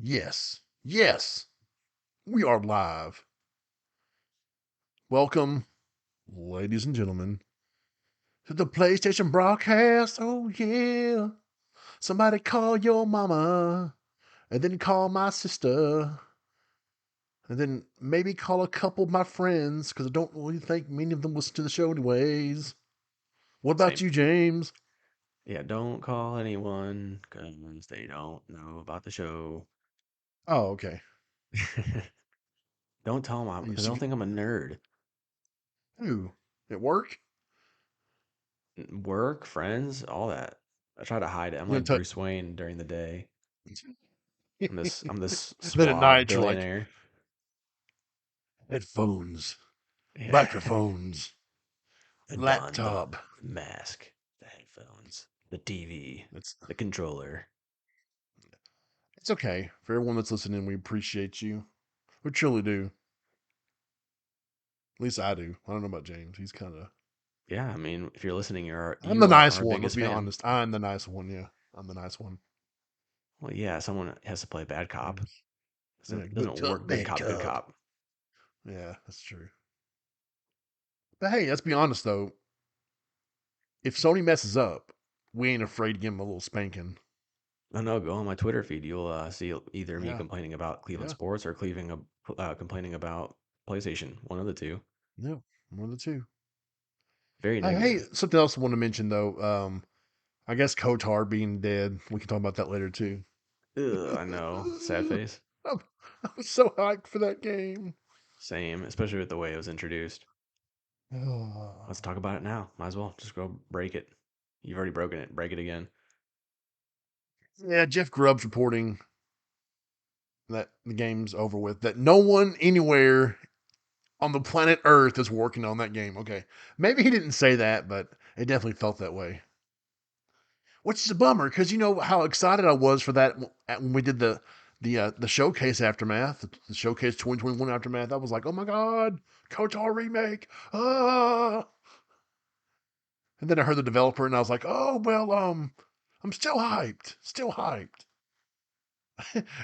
Yes, yes, we are live. Welcome, ladies and gentlemen, to the PlayStation BRAHcast. Oh, yeah. Somebody call your mama, and then call my sister, and then maybe call a couple of my friends, because I don't really think many of them listen to the show, anyways. What about Same. you, James? Yeah, don't call anyone because they don't know about the show. Oh, okay. Don't tell them You because they'll see, think I'm a nerd. who? At work? Work, friends, all that. I try to hide it. I'm You like know, Bruce Wayne during the day. I'm this then at suave night you're like, billionaire. headphones, Yeah. microphones, I donned the laptop. mask, the headphones, the TV, It's the controller. it's okay. For everyone that's listening, we appreciate you. We truly do. At least I do. I don't know about James. He's kind of. Yeah, I mean, if you're listening, I'm the you are nice our one. Let's biggest be fan. honest. I'm the nice one. Yeah, I'm the nice one. Well, yeah, someone has to play bad cop. Mm. Yeah, good Doesn't cup, work good bad cop, good cup. cop. Yeah, that's true. But hey, let's be honest though. If Sony messes up, we ain't afraid to give him a little spanking. Oh no, go on my Twitter feed. You'll see either me Yeah, complaining about Cleveland yeah, sports or complaining about PlayStation. One of the two. yeah. One of the two. Very Hey, negative. something else I want to mention though. I guess Kotar being dead. We can talk about that later too. Ugh, I know. Sad face. I'm, I was so hyped for that game. Same, especially with the way it was introduced. Let's Oh. talk about it now. Might as well just go break it. You've already broken it. Break it again. Yeah, Jeff Grubb's reporting that the game's over with. That no one anywhere on the planet Earth is working on that game. Okay, maybe he didn't say that, but it definitely felt that way. Which is a bummer because you know how excited I was for that when we did the showcase aftermath, the showcase 2021 aftermath. I was like, oh my god, KOTOR remake. Ah. And then I heard the developer, and I was like, oh well, I'm still hyped, still hyped.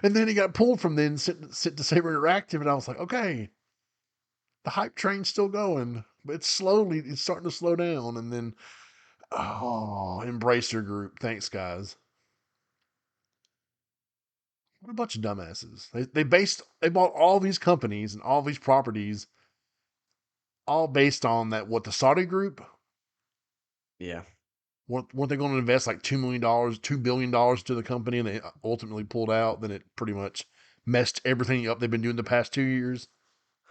And then he got pulled from then sit to Saber Interactive, and I was like, okay, the hype train's still going, but it's starting to slow down. And then, oh, Embracer Group, thanks guys. What a bunch of dumbasses. They bought all these companies and all these properties, all based on that what the Saudi group Yeah. weren't they going to invest like $2 million, $2 billion to the company, and they ultimately pulled out. Then it pretty much messed everything up they've been doing the past 2 years.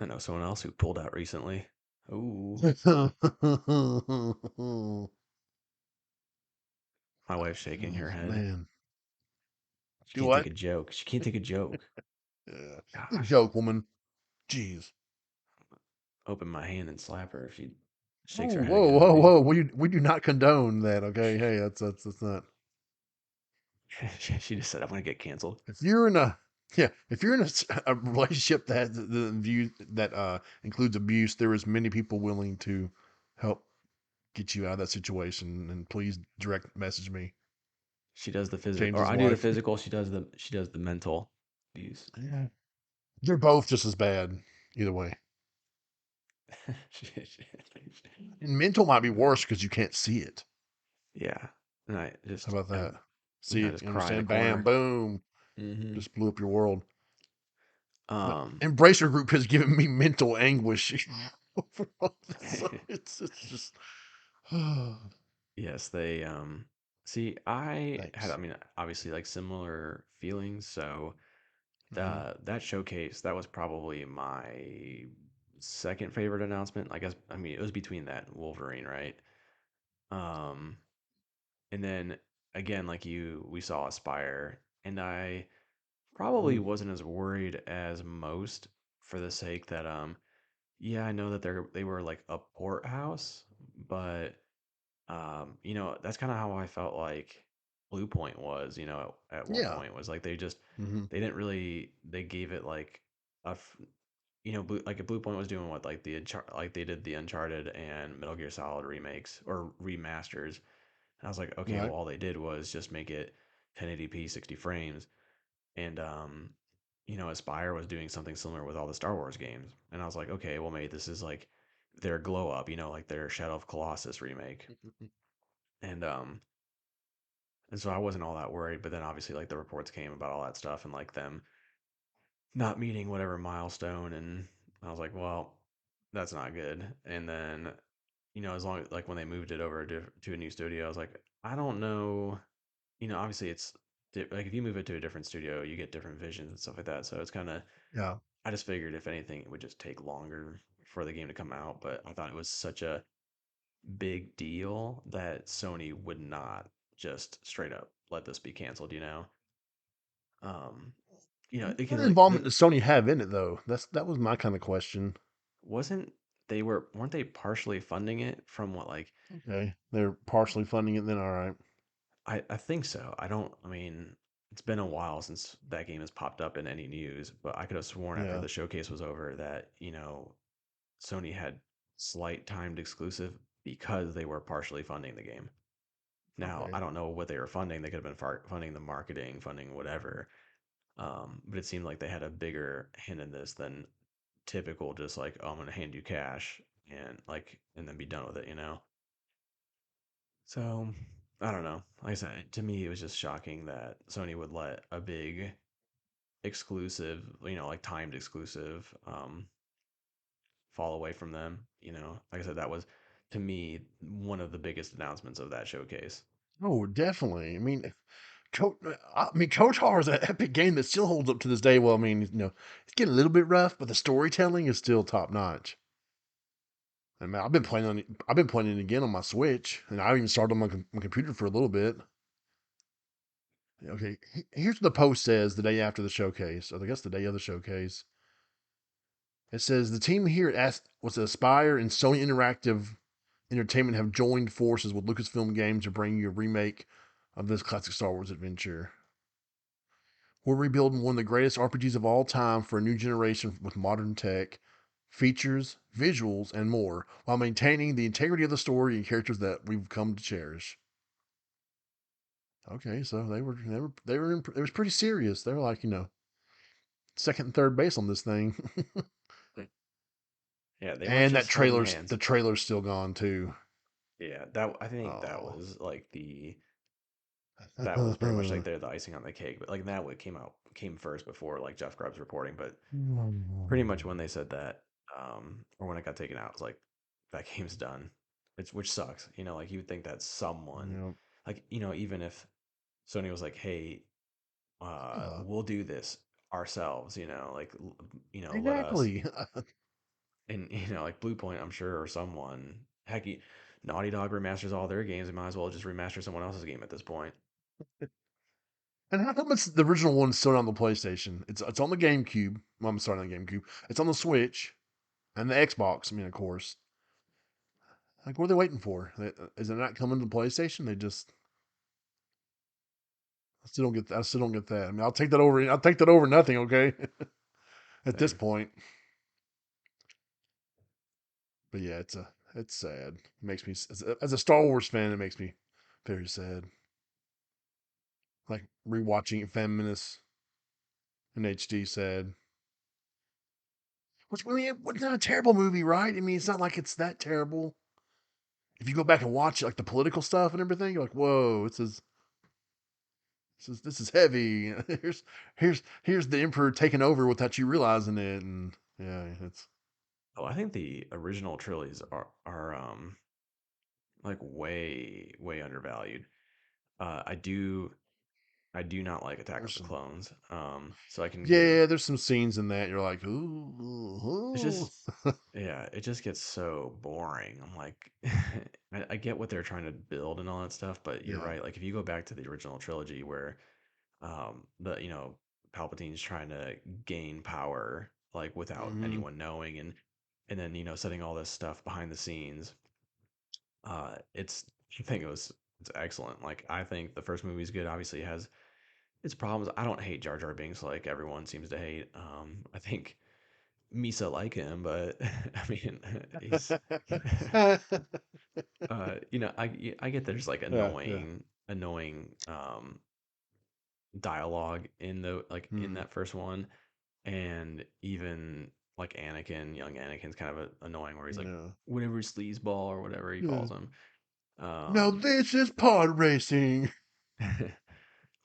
I know someone else who pulled out recently. Ooh. My wife's shaking her head. Man, She do can't take what? a joke. She can't take a joke. Yeah. Good Gosh. joke, woman. Jeez. Open my hand and slap her if she shakes Whoa, her head whoa, again at whoa, me. whoa. We do not condone that. Okay. Hey, that's not. She just said, I'm going to get canceled. If you're in a yeah, if you're in a relationship that the view that includes abuse, there is many people willing to help get you out of that situation. And please direct message me, She does the physical, or James's I do the wife. physical. She does the mental abuse. Yeah, they're both just as bad either way. And mental might be worse because you can't see it. Yeah, and I How just, about I, that? See I it, just you cry in the understand? Bam, corner. boom, hmm just blew up your world. But Um, Embracer Group has given me mental anguish over all this. It's just yes, they see. I thanks. mean, obviously, like similar feelings. So Hmm. that showcase, that was probably my second favorite announcement. I guess, I mean, it was between that and Wolverine, right? Um, and then again, like we saw Aspire, and I probably Mm. wasn't as worried as most for the sake that yeah, I know that they were like a port house, but that's kind of how I felt like Blue Point was, at one Yeah. point was like they just Hmm. they didn't really they gave it like a like Blue Point was doing what like like they did the Uncharted and Metal Gear Solid remakes or remasters. And I was like, okay, well Right. all they did was just make it 1080p 60 frames and Aspire was doing something similar with all the Star Wars games, and I was like, okay, well maybe this is like their glow up, like their Shadow of Colossus remake, and um, and so I wasn't all that worried, but then obviously like the reports came about all that stuff and like them not meeting whatever milestone, and I was like, well, that's not good. And then as long as like when they moved it over to a new studio, I was like, I don't know. Obviously it's like if you move it to a different studio, you get different visions and stuff like that. So it's kind of Yeah. I just figured if anything, it would just take longer for the game to come out. But I thought it was such a big deal that Sony would not just straight up let this be canceled. Um, it What can involvement does Sony have in it though? That was my kind of question. wasn't weren't they partially funding it from what like Okay, they're partially funding it. Then all right. I think so. I mean, it's been a while since that game has popped up in any news, but I could have sworn after Yeah. the showcase was over that, Sony had slight timed exclusive because they were partially funding the game. Now, I Okay. don't know what they were funding. They could have been funding the marketing, funding whatever. But it seemed like they had a bigger hand in this than typical, just like, oh, I'm going to hand you cash and then be done with it. So I don't know. Like I said, to me, it was just shocking that Sony would let a big exclusive, like timed exclusive, fall away from them. Like I said, that was to me one of the biggest announcements of that showcase. Oh, definitely. Kotar is an epic game that still holds up to this day. Well, I mean, it's getting a little bit rough, but the storytelling is still top notch. And man, I've been playing it again on my Switch, and I even started on my computer for a little bit. Okay, here's what the post says the day after the showcase, or I guess the day of the showcase. It says the team here was Aspire and Sony Interactive Entertainment have joined forces with Lucasfilm Games to bring you a remake of this classic Star Wars adventure. We're rebuilding one of the greatest RPGs of all time for a new generation with modern tech, features, visuals, and more, while maintaining the integrity of the story and characters that we've come to cherish. Okay, so it was pretty serious. They were like, second and third base on this thing. Yeah, they weren't And just holding the hands. trailer's still gone too. Yeah, that I think that Oh. was like that was pretty much like they're the icing on the cake. But like that what came first before like Jeff Grubb's reporting. But pretty much when they said that, or when it got taken out, it's like that game's done. Which sucks. Like you would think that someone, Yep. like even if Sony was like, hey, Yeah, we'll do this ourselves. Like let us. exactly. And like Blue Point, I'm sure, or someone. Heck, Naughty Dog remasters all their games. They might as well just remaster someone else's game at this point. And how come it's the original one's still on the PlayStation? It's on the GameCube. Well, I'm sorry, not the GameCube. It's on the Switch and the Xbox. I mean, of course. Like, what are they waiting for? Is it not coming to PlayStation? I still don't get that. I still don't get that. I mean, I'll take that over. I'll take that over nothing. Okay, at this Same. point. But yeah, it's sad. It makes me as a Star Wars fan, it makes me very sad. Like rewatching Feminist in HD, sad. Which I mean, it's not a terrible movie, right? I mean, it's not like it's that terrible. If you go back and watch like the political stuff and everything, you're like, whoa, this is heavy. Here's the emperor taking over without you realizing it, and yeah, it's Oh, I think the original trilogies are like way undervalued. I do not like Attack of there's the some Clones. So I can give yeah, there's some scenes in that you're like, ooh, it's ooh. just yeah, it just gets so boring. I'm like I get what they're trying to build and all that stuff, but you're Yeah. right. Like if you go back to the original trilogy where the Palpatine's trying to gain power like without Hmm. anyone knowing and then setting all this stuff behind the scenes. It's I think it's excellent. Like I think the first movie is good. Obviously, it has its problems. I don't hate Jar Jar Binks like everyone seems to hate. I think Misa like him, but I mean, he's I get there's like Yeah, yeah. annoying dialogue in the like in Mm, that first one, and even like Anakin, young Anakin's kind of annoying where he's like yeah. whatever sleazeball or whatever he Yeah. calls him. Now Um, this is pod racing.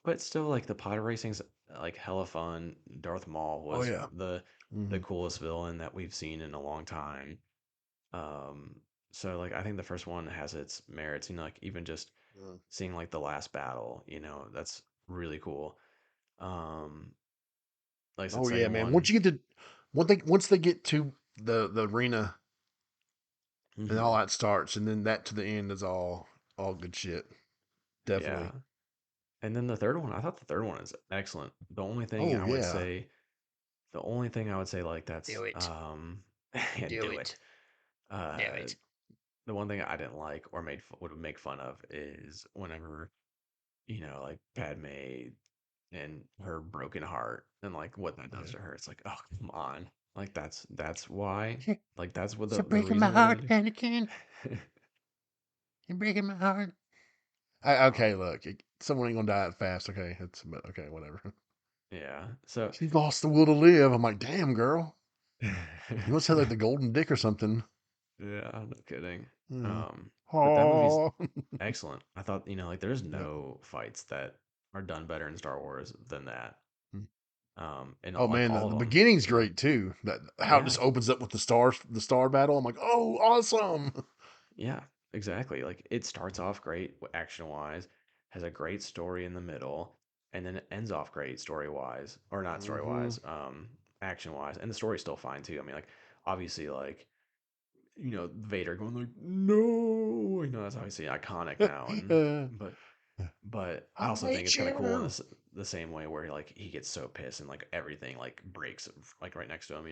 but still, like the pod racing's like hella fun. Darth Maul Oh was yeah. the Hmm. coolest villain that we've seen in a long time. Um, so like I think the first one has its merits. Like even just Yeah. seeing like the last battle, that's really cool. Um, like I said, Oh yeah, second man. one. Once they get to the arena and all Hmm. that starts, and then that to the end is all good shit. Yeah. Definitely. And then the third one, I thought the third one is excellent. Oh yeah. The only thing I would say like that's Do it. yeah, Do do it. it. Do Uh, it. the one thing I didn't like or would make fun of is whenever like Padme and her broken heart and like what that does Yeah. to her. It's like, oh come on, like that's why, You're like that's what you're the breaking my reason they're heart, gonna Anakin. do. You're breaking my heart. Okay, um, look, someone ain't gonna die that fast. Okay, but okay, whatever. yeah. So She lost the will to live. I'm like, damn, girl. You must have like the golden dick or something. yeah, no kidding. Yeah. Um, but that movie's Oh. excellent. I thought, like there's Yeah. no fights that are done better in Star Wars than that. And Oh like man, the, all of the them, beginning's great too. That how it yeah, just opens up with the star battle. I'm like, oh, awesome. yeah, exactly. Like it starts off great action wise, has a great story in the middle, and then it ends off great story wise, or not story Hmm. wise, action wise, and the story's still fine too. I mean, like obviously, like Vader going like no, that's obviously iconic now, and but I I also think hate it's kind of cool in you. the same way where like he gets so pissed and like everything like breaks like right next to him.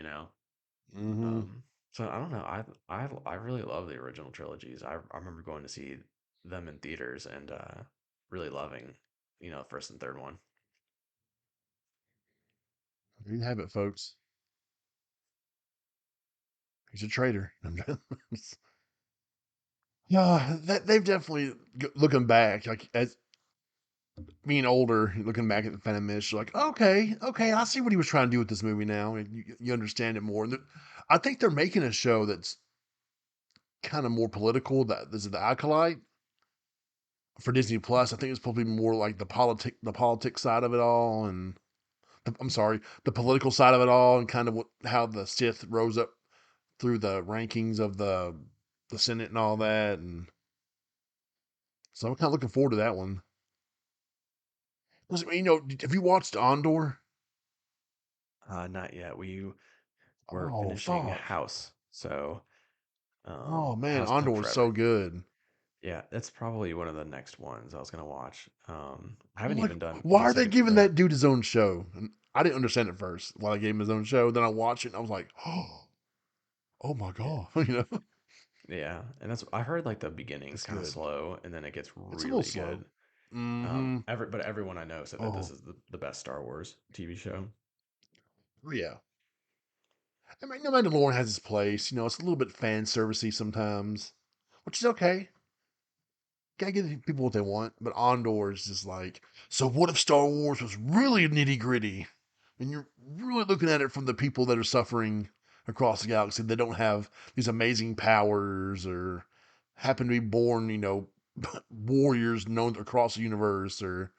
Hmm. Um, so I don't know. I really love the original trilogies. I remember going to see them in theaters and really loving, first and third one. You have it, folks. He's a traitor. Yeah, they've definitely looking back, like as being older, looking back at the Phantom Menace, you're like, okay, I see what he was trying to do with this movie now, and you understand it more. And I think they're making a show that's kind of more political. That this is the Acolyte for Disney Plus. I think it's probably more like the politics side of it all, and I'm sorry, the political side of it all, and kind of how the Sith rose up through the rankings of the Senate and all that, and so I'm kind of looking forward to that one. Listen, have you watched Andor? Not yet. We were Oh finishing fuck! House, so Oh man, House took Andor is so forever. good. Yeah, that's probably one of the next ones I was gonna watch. I I'm haven't like, even done why the are they second giving the that dude his own show? And I didn't understand it first why they gave him his own show. Then I watched it and I was like, oh my yeah, god, yeah, and that's I heard like the beginning's it's kind of good. slow and then it gets It's a little really good. slow. Mm-hmm. But everyone I know said that this Oh, is the best Star Wars TV show. oh, yeah. I mean, no, Mandalorian has its place. It's a little bit fan servicey sometimes, which is okay. Gotta give people what they want. But Andor is just like, so what if Star Wars was really nitty gritty? And you're really looking at it from the people that are suffering across the galaxy that don't have these amazing powers or happen to be born, warriors known across the universe. Or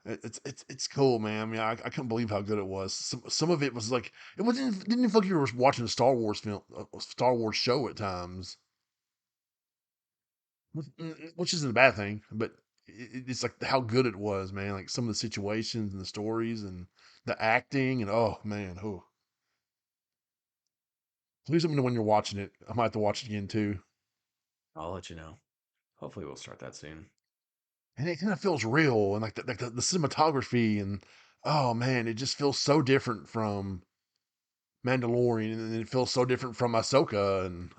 it's cool, man. I mean, I couldn't believe how good it was. Some of it was like didn't even feel like you were watching a Star Wars film, a Star Wars show at times, which isn't a bad thing, but it's like how good it was, man. Like some of the situations and the stories and the acting, and oh man, oh, please let me know when you're watching it. I might have to watch it again too. I'll let you know. Hopefully, we'll start that soon. And it kind of feels real, and like the cinematography, and oh man, it just feels so different from Mandalorian, and it feels so different from Ahsoka, and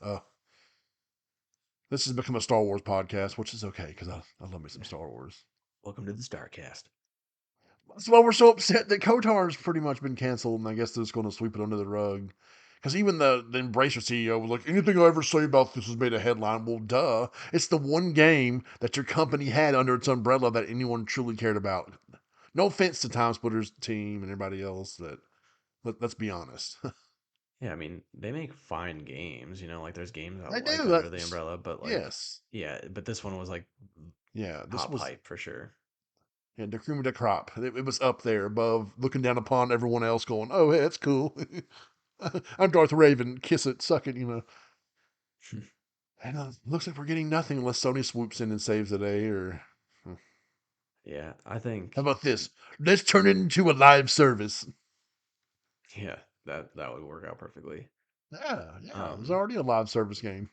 this has become a Star Wars podcast, which is okay because I love me some Star Wars. Welcome to the Starcast. That's why we're so upset that Kotar's pretty much been canceled, and I guess they're just going to sweep it under the rug. Because even the Embracer CEO was like, anything I ever say about this has made a headline. Well, duh. It's the one game that your company had under its umbrella that anyone truly cared about. No offense to Time Splitters team and everybody else. Let's be honest. Yeah, I mean, they make fine games, like there's games I They like do. under the umbrella, but like, Yes. yeah, but this one was like Yeah. This top was hype for sure. yeah, the cream of the crop. It was up there above, looking down upon everyone else, going, "Oh, hey, that's cool." I'm Darth Raven. Kiss it, suck it. And looks like we're getting nothing unless Sony swoops in and saves the day. Or Yeah, I how think about this? Let's turn it into a live service. yeah, that would work out perfectly. Yeah, yeah. It was Um, already a live service game.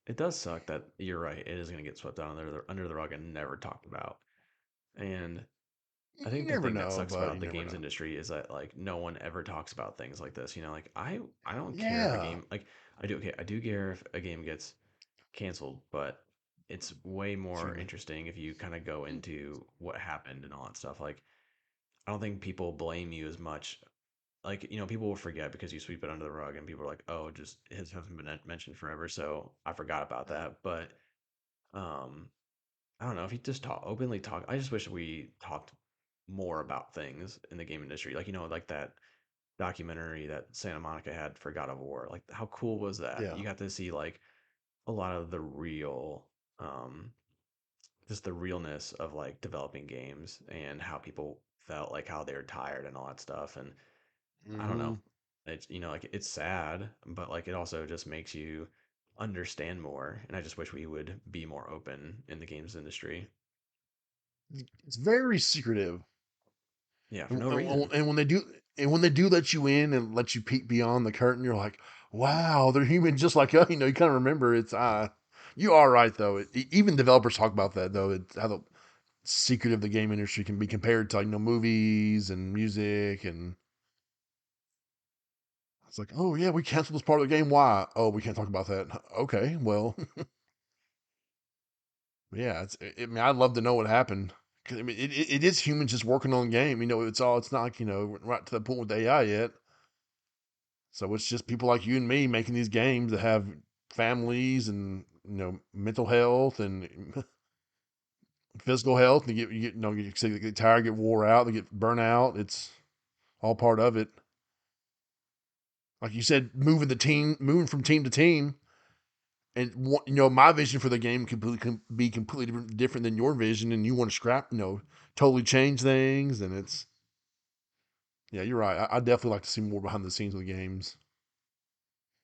it does suck that you're right. It is going to get swept out under the rug and never talked about. And I You think the never thing that know, sucks but about you the never games know. industry is that like no one ever talks about things like this. Like I don't care if a Yeah, game like I do care if a game gets canceled, but it's way more excuse me. interesting if you kind of go into what happened and all that stuff. Like I don't think people blame you as much. Like, people will forget because you sweep it under the rug and people are like, "Oh, just it hasn't been mentioned forever, so I forgot about that." But um I don't know if you just openly talk. I just wish we talked more about things in the game industry. Like, like that documentary that Santa Monica had for God of War. Like, how cool was that? Yeah. You got to see like a lot of the real, um, just the realness of like developing games and how people felt, like how they were tired and all that stuff. And I don't know. Hmm. It's, like it's sad, but like it also just makes you understand more. And I just wish we would be more open in the games industry. It's very secretive. Yeah, for And, no and, reason. and when they do, and when they do let you in and let you peek beyond the curtain, you're like, wow, they're human just like us. You kind of remember it's you are right though. Even developers talk about that though. It's how the secret of the game industry can be compared to movies and music, and it's like, oh yeah, we canceled this part of the game. Why? Oh, we can't talk about that. Okay, well, yeah. I mean, I'd love to know what happened. 'Cause, I mean, it is humans just working on the game. It's not like right to the point with AI yet. So it's just people like you and me making these games that have families and mental health and physical health. And you get tired, get wore out, they get burnt out. It's all part of it. Like you said, moving from team to team, and my vision for the game can be completely different than your vision, and you want to totally change things, and it's yeah, you're right. I definitely like to see more behind the scenes of the games.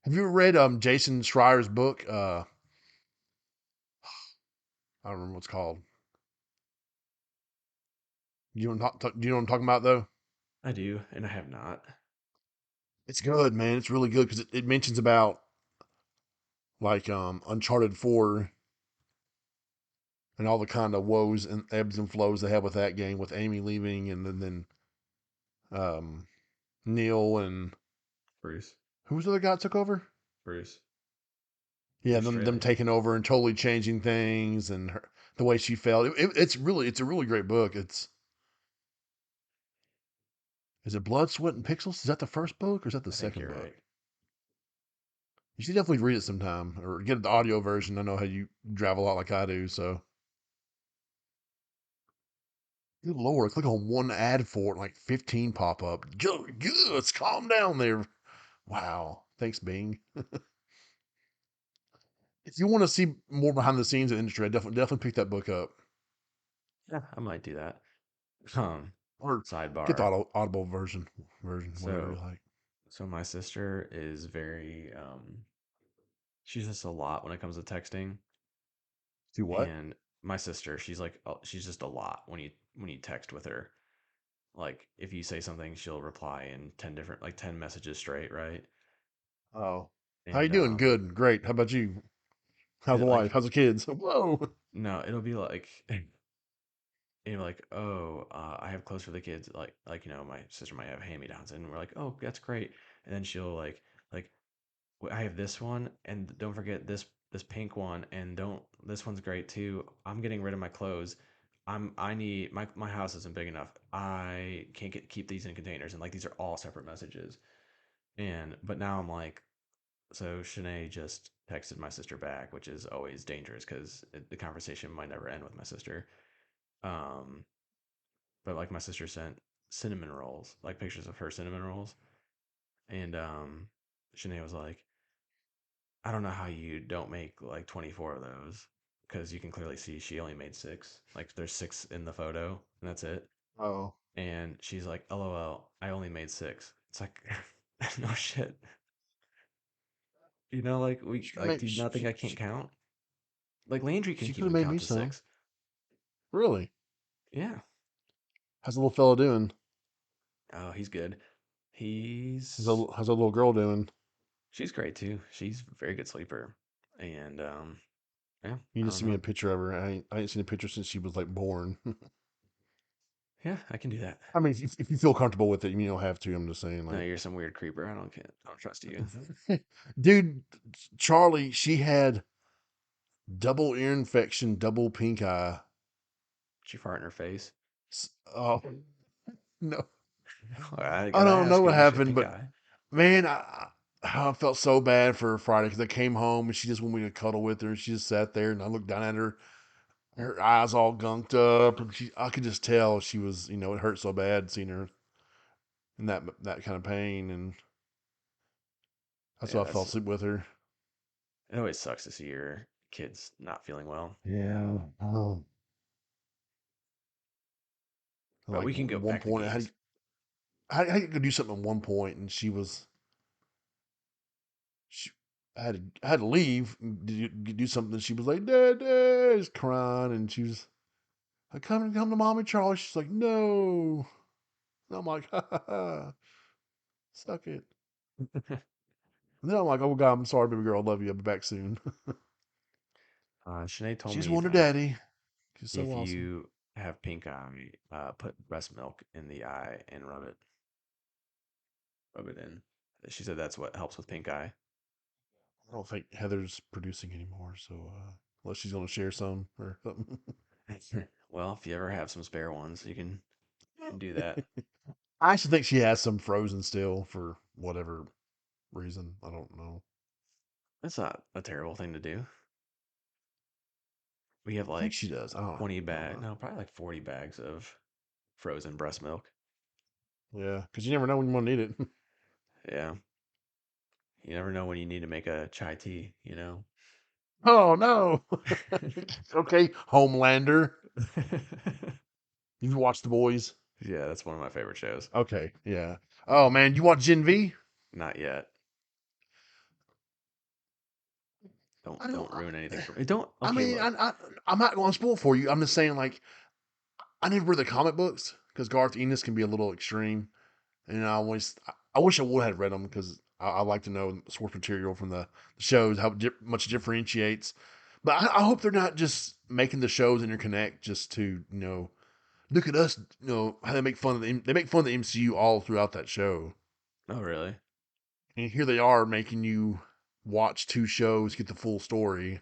Have you ever read Jason Schreier's book? I don't remember what it's called. Do you know what I'm talking about though? I do, and I have not. It's good, man. It's really good because it mentions about Uncharted 4 and all the kind of woes and ebbs and flows they have with that game, with Amy leaving and then Neil and Bruce. who was the other guy that took over? Bruce. Yeah, Bruce them Straley. taking over and totally changing things and the way she felt. It's a really great book. It's Is it Blood, Sweat, and Pixels? Is that the first book or is that the I think second you're book? right. You should definitely read it sometime or get the audio version. I know how you drive a lot like I do, so good lord, click on one ad for it, like 15 pop up. Just calm down there. Wow. Thanks, Bing. If you want to see more behind the scenes of the industry, I definitely pick that book up. Yeah, I might do that. Um, Or get the sidebar. audible version, whatever you So, like. so my sister is very she's just a lot when it comes to texting. Do what? And my sister, she's just a lot when you text with her. Like if you say something, she'll reply in 10 different like 10 messages straight, right? Oh. How you And doing? Good. Great. How about you? How's the wife? like How's the kids? Whoa. no, it'll be like you're like, oh, I have clothes for the kids. Like my sister might have hand-me-downs, and we're like, oh, that's great. And then she'll like, I have this one, and don't forget this pink one, and don't this one's great too. I'm getting rid of my clothes. I need my house isn't big enough. I can't keep these in containers, and like these are all separate messages. And but now I'm like, so Shanae just texted my sister back, which is always dangerous because the conversation might never end with my sister. Um, but like my sister sent cinnamon rolls, like pictures of her cinnamon rolls, and Shanae was like, I don't know how you don't make like 24 of those because you can clearly see she only made six. Like there's six in the photo, and that's it. Oh, And she's like, "LOL, I only made six." It's like, no shit. Like we she could have like. made Do you not think I can't count? Like Landry can she could keep have and made count me to some. six. Really? Yeah. How's the little fella doing? Oh, he's good. He's How's that little girl doing? she's great too. She's a very good sleeper. And yeah, You I just don't send me a know. picture of her. I ain't seen a picture since she was like born. Yeah, I can do that. I mean, if you feel comfortable with it, you don't have to. I'm just saying, No, like, you're some weird creeper. I don't trust you. dude, Charlie, she had double ear infection, double pink eye. She fart in her face. Oh no, I I gotta don't know ask. what Maybe she had happened, pink but eye. man, I felt so bad for her Friday because I came home and she just wanted me to cuddle with her, and she just sat there, and I looked down at her, her eyes all gunked up, and I could just tell she was, it hurt so bad seeing her in that kind of pain, and that's Yeah, why I fell that's asleep with her. it. Always sucks to see your kids not feeling well. Yeah. Oh. But Like we can go at one back to point, games. I had to do something at one point, and she, I had to leave, and do something. She was like, "Dad, Dad," just crying, and she was like, come to mommy, Charlie." She's like, "No," and I'm like, "Ha ha ha, suck it." And then I'm like, "Oh God, I'm sorry, baby girl, I love you. I'll be back soon." Shanae told She's me Wonder like Daddy. She's so if awesome. you have pink eye, put breast milk in the eye and rub it in. She said that's what helps with pink eye. I don't think Heather's producing anymore, so unless she's gonna share some or something. Well, if you ever have some spare ones, you can do that. I actually think she has some frozen still for whatever reason. I don't know. That's not a terrible thing to do. We have I think like she does. 20 I don't bag, know. no, probably like 40 bags of frozen breast milk. Yeah, because you never know when you want to need it. Yeah. You never know when you need to make a chai tea. Oh no. Okay, Homelander. You've watched The Boys. Yeah, that's one of my favorite shows. Okay, yeah. Oh man, you watch Gen V? Not yet. Don't I don't. don't ruin anything for me. Don't. I Okay, mean, look. I'm not going to spoil for you. I'm just saying, like, I never read the comic books because Garth Ennis can be a little extreme, and I wish I would have read them because I like to know source material from the shows, how much it differentiates. But I hope they're not just making the shows interconnect just to look at us, how they make fun of they make fun of the MCU all throughout that show. Oh, really? And here they are making you watch two shows, get the full story.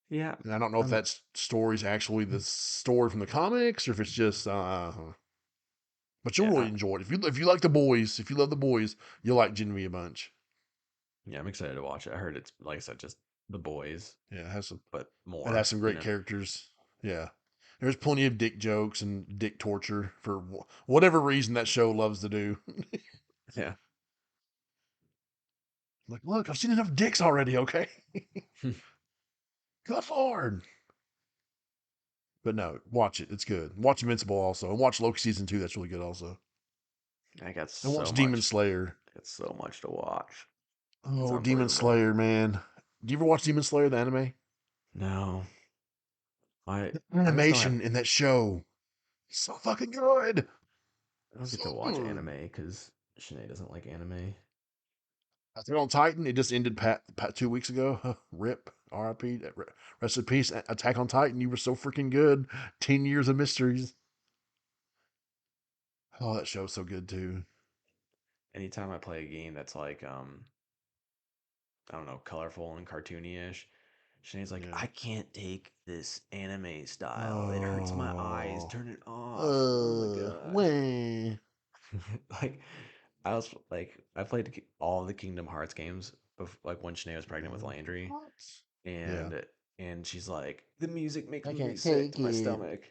Yeah. And I don't know if Um. that story's actually the story from the comics or if it's just but you'll really Yeah. enjoy it. If you like the boys, if you love the boys, you'll like Gen V a bunch. Yeah. I'm excited to watch it. I heard it's like I said, just the boys, Yeah, but it has more. some great characters. Yeah. There's plenty of dick jokes and dick torture for whatever reason that show loves to do. Yeah. Like, look, I've seen enough dicks already, okay? Go forward. But no, watch it. It's good. Watch Invincible also. And watch Loki season 2. That's really good also. I got And so watch Demon much. Slayer. I got so much to watch. It's Oh, Demon unbelievable. Slayer, man. Do you ever watch Demon Slayer, the anime? No, The I just don't have. animation in that show is so fucking good. I don't get So to watch good. anime because Shanae doesn't like anime. Attack on Titan, it just ended 2 weeks ago. Rip. RIP. Rest in peace. Attack on Titan, you were so freaking good. 10 years of mysteries. Oh, that show's so good too. Anytime I play a game that's like I don't know, colorful and cartoony-ish, Shanae's like, Yeah. I can't take this anime style. It hurts my eyes. Oh. Turn it off. Oh my gosh. Wah. Like I was like I played all the Kingdom Hearts games like when Shanae was pregnant with Landry What? Yeah. and she's like the music makes I me can't sick take to my it. stomach.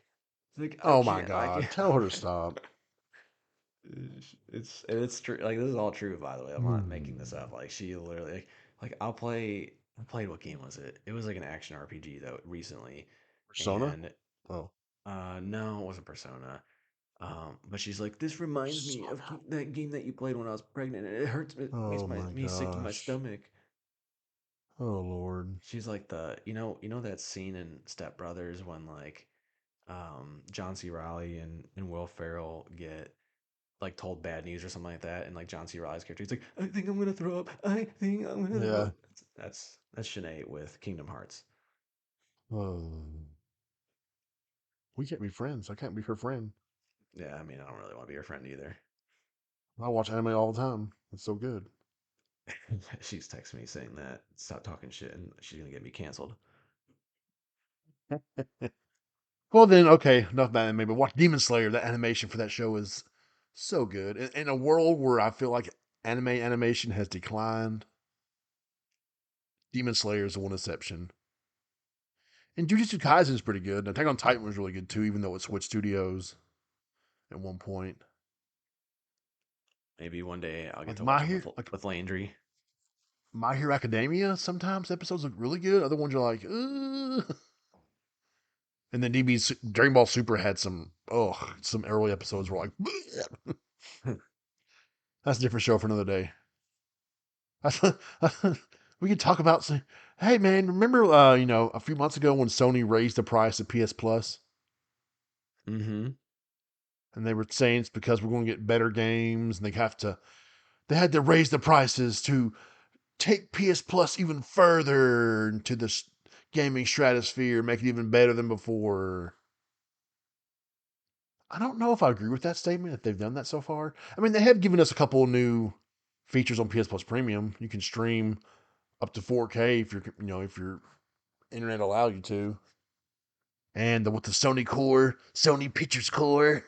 She's like, I Oh my can't, I God. can't. Tell her to stop. It's true. Like this is all true, by the way. I'm not making this Hmm. up. Like she literally, like I played what game was it? It was like an action RPG though recently, Persona? and Oh. no, it wasn't Persona. But she's like, this reminds me of Persona. that game that you played when I was pregnant, and it hurts. It makes Oh my me sick to my gosh. stomach. Oh Lord. She's like you know that scene in Step Brothers when like John C. Riley and Will Ferrell get like told bad news or something like that, and like John C. Riley's character, he's like, I think I'm gonna throw up. I think I'm gonna throw Yeah. up. That's Sinead with Kingdom Hearts. Oh. We can't be friends. I can't be her friend. Yeah, I mean, I don't really want to be your friend either. I watch anime all the time. It's so good. She's texting me saying that stop talking shit, and she's gonna get me canceled. Well then, okay, enough about anime, but watch Demon Slayer. That animation for that show is so good. In a world where I feel like anime animation has declined, Demon Slayer is the one exception. And Jujutsu Kaisen is pretty good. And Attack on Titan was really good too, even though it switched studios at one point. Maybe one day I'll get Like to watch them with Like Landry. My Hero Academia, sometimes episodes look really good. Other ones are like, ugh. And then Dragon Ball Super had some early episodes were like, bleh. That's a different show for another day. We could talk about. Hey man, remember a few months ago when Sony raised the price of PS Plus, Mm-hmm. and they were saying it's because we're going to get better games, and they had to raise the prices to take PS Plus even further into the gaming stratosphere, make it even better than before. I don't know if I agree with that statement, if they've done that so far. I mean, they have given us a couple of new features on PS Plus Premium. You can stream up to 4K if your internet allow you to. And with the Sony Pictures Core,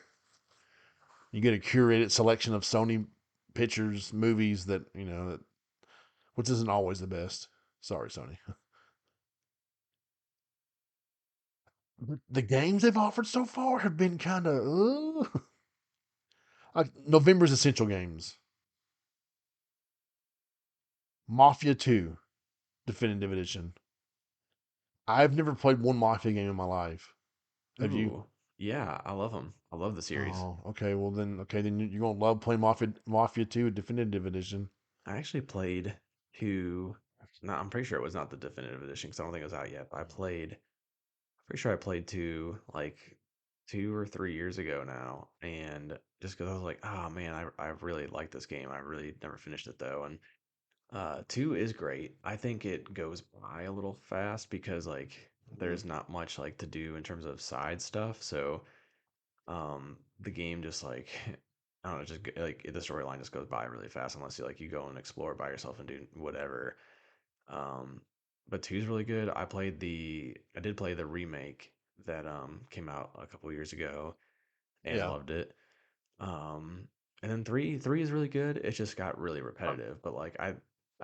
you get a curated selection of Sony pictures, movies which isn't always the best. Sorry, Sony. The games they've offered so far have been kind of like November's essential games. Mafia 2 Definitive Edition. I've never played one Mafia game in my life. Have you? Ooh, yeah, I love them. I love the series. Oh, okay, then you're gonna love playing Mafia 2 Definitive Edition. I actually played two. No, I'm pretty sure it was not the definitive edition because I don't think it was out yet. But I played. Pretty sure I played two like 2 or 3 years ago now, and just because I was like, oh man, I really like this game. I really never finished it though, and two is great. I think it goes by a little fast because like Mhm. there's not much like to do in terms of side stuff. So the game just like I don't know, like the storyline just goes by really fast unless you go and explore by yourself and do whatever. Um, but two's really good. I did play the remake that came out a couple years ago and Yeah. loved it. Um, and then three is really good. It just got really repetitive, but like I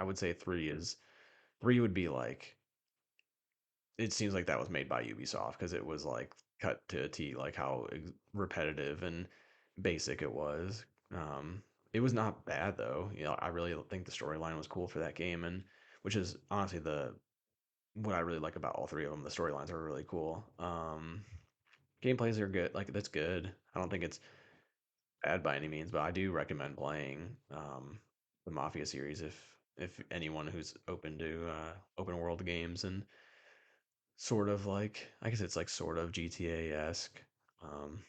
would say three would be like it seems like that was made by Ubisoft because it was like cut to a T, like how repetitive and basic it was. It was not bad though. You know, I really think the storyline was cool for that game, and which is honestly the what I really like about all three of them. The storylines are really cool. Gameplays are good. Like that's good. I don't think it's bad by any means, but I do recommend playing the Mafia series if anyone who's open to open world games and sort of like I guess it's like sort of GTA esque. Um,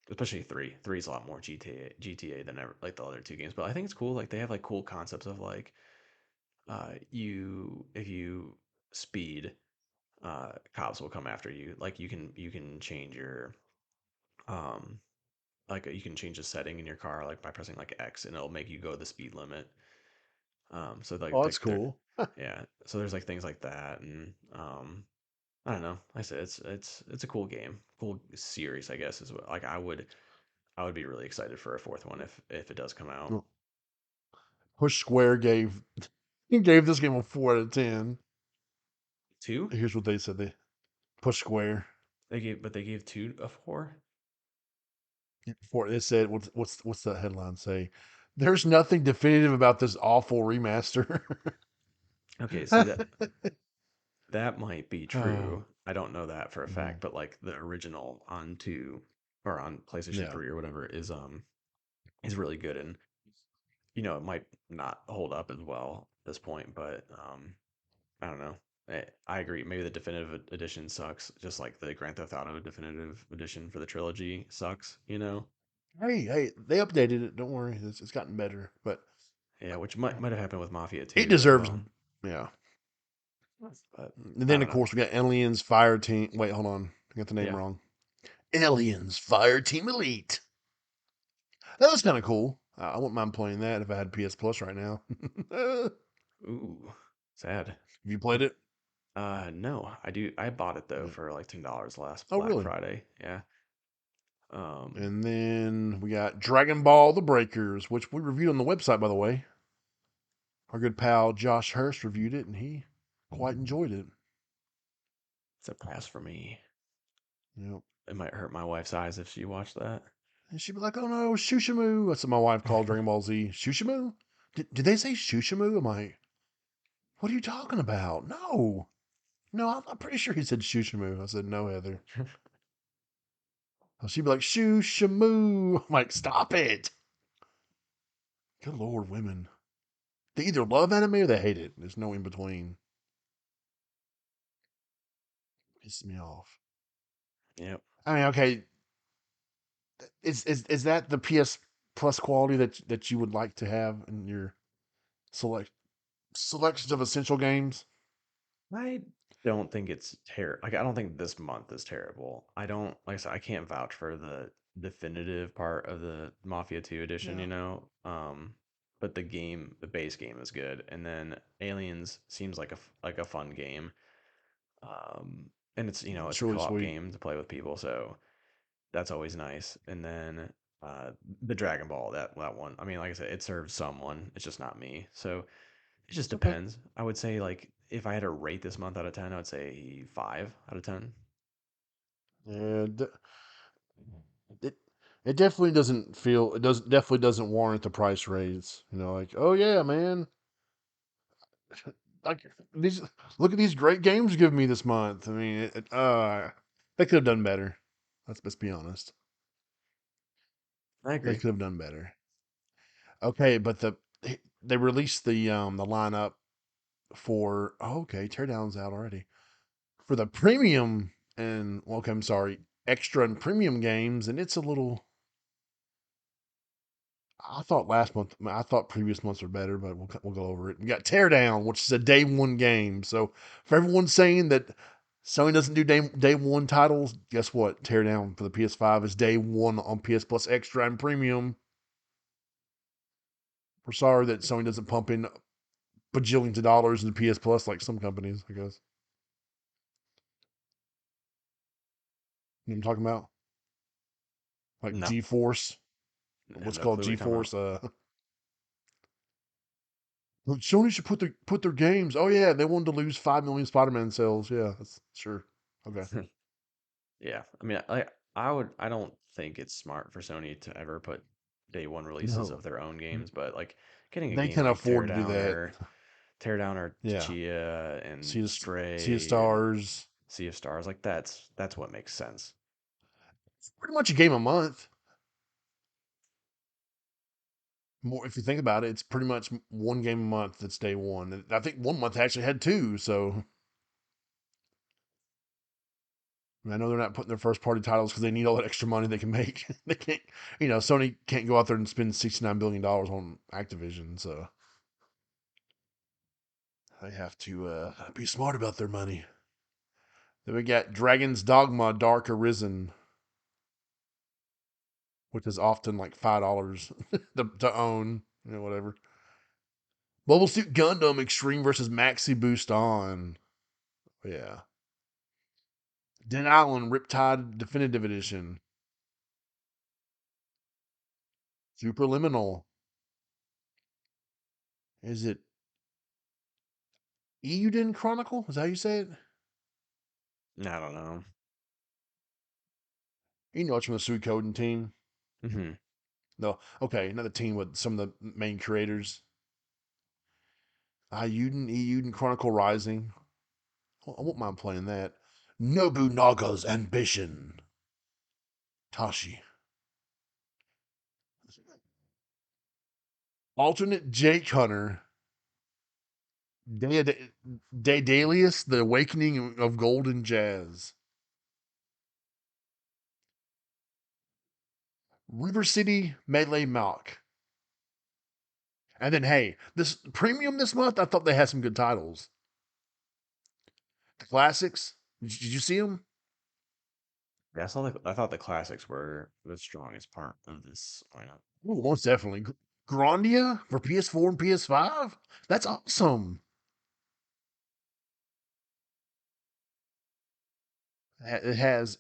Especially three. Three's a lot more GTA than ever like the other two games. But I think it's cool. Like they have like cool concepts of like you if you speed, cops will come after you. Like you can change your um you can change the setting in your car like by pressing like X and it'll make you go the speed limit. So Oh, that's there cool. yeah. So there's like things like that and I don't know. Like I said it's a cool game, cool series. I guess is what like I would be really excited for a fourth one if it does come out. Well, Push Square gave this game a 4 out of 10. Two? Here's what they said. They Push Square. They gave two a four. Before it said, what's the headline say? There's nothing definitive about this awful remaster. Okay, see that might be Oh, true. I don't know that for a fact, mhm. but like the original on two or on PlayStation Yeah. 3 or whatever is really good, and you know it might not hold up as well at this point, but I don't know. I agree. Maybe the definitive edition sucks, just like the Grand Theft Auto definitive edition for the trilogy sucks. You know? Hey, they updated it. Don't worry, it's gotten better, but Yeah, which might have happened with Mafia it 2 as deserves. well. Yeah. But And I then don't of know. course we got Aliens Fire Team. Wait, hold on, I got the name Yeah. wrong. Aliens Fire Team Elite. That was kind of cool. I wouldn't mind playing that if I had PS Plus right now. Have Ooh, sad. you played it? No, I do. I bought it though Yeah. for like $10 last Oh, Black really? Friday. Yeah. Um, And then we got Dragon Ball The Breakers, which we reviewed on the website, by the way. Our good pal Josh Hurst reviewed it, and he quite enjoyed it. it's a pass for me. Yep. It might hurt my wife's eyes if she watched that. And she'd be like, "Oh no, Shushamu." That's what my wife called Dragon Ball Z. Shushamu? Did they say Shushamu? I'm like, what are you talking about? No. No, I'm pretty sure he said Shushamu. I said, no, Heather. She'd be like, Shushamu. I'm like, stop it. Good Lord, women. They either love anime or they hate it. There's no in between. Pisses me off. Yep. I mean, okay, is that the PS Plus quality that you would like to have in your select selections of essential games? I don't think it's terrible. Like, I don't think this month is terrible. I don't, like I said, I can't vouch for the definitive part of the Mafia 2 edition, Yeah, you know? But the base game is good. And then Aliens seems like like a fun game. And it's, you know, it's it's a really co-op sweet. game to play with people, so that's always nice. And then the Dragon Ball, that one. I mean, like I said, it serves someone. It's just not me. So it just Okay. depends. I would say like if I had to rate this month out of 10, I would say 5 out of 10. Yeah, it it definitely doesn't feel it does definitely doesn't warrant the price raise. Like, oh yeah, man, like these look at these great games you give me this month. I mean, they could have done better. Let's be honest. I They agree. could have done better. Okay, but they released the lineup for okay, Teardown's out already for the premium and okay, I'm sorry, extra and premium games, and it's a little. I thought previous months were better, but we'll go over it. We got Teardown, which is a day one game. So for everyone saying that Sony doesn't do day one titles, guess what? Teardown for the PS5 is day one on PS Plus Extra and Premium. We're sorry that Sony doesn't pump in bajillions of dollars into PS Plus like some companies, I guess. You know what I'm talking about? Like No, GeForce, I have what's no called clue what you're talking about. GeForce. Sony should put their games. Oh yeah, they wanted to lose 5 million Spider-Man sales. Yeah, that's sure. Okay. Yeah, I mean, I don't think it's smart for Sony to ever put day one releases of No, their own games, but like getting a they game can like afford to do that. Teardown or Yeah, Chia and Sea of Stray and Stars. Sea of Stars, like that's what makes sense. It's pretty much a game a month. More if you think about it, it's pretty much one game a month. That's day one. And I think one month actually had two. So I know they're not putting their first party titles because they need all that extra money they can make. They can't, Sony can't go out there and spend $69 billion on Activision. So they have to be smart about their money. Then we got Dragon's Dogma Dark Arisen, which is often like $5 to own, whatever. Mobile Suit Gundam Extreme versus Maxi Boost On. Yeah. Den Island Riptide Definitive Edition. Superliminal. Is it Euden Chronicle? Is that how you say it? I don't know. You know, it's from the Suikoden team. Hmm. No, okay, another team with some of the main creators. Euden Chronicle Rising. I won't mind playing that. Nobunaga's Ambition. Tashi. Alternate Jake Hunter. Daedalus, The Awakening of Golden Jazz. River City Melee Malk. And then, hey, this premium this month, I thought they had some good titles. The classics. Did you see them? Yeah, I thought the classics were the strongest part of this lineup. Ooh, most definitely. Grandia for PS4 and PS5? That's awesome. It has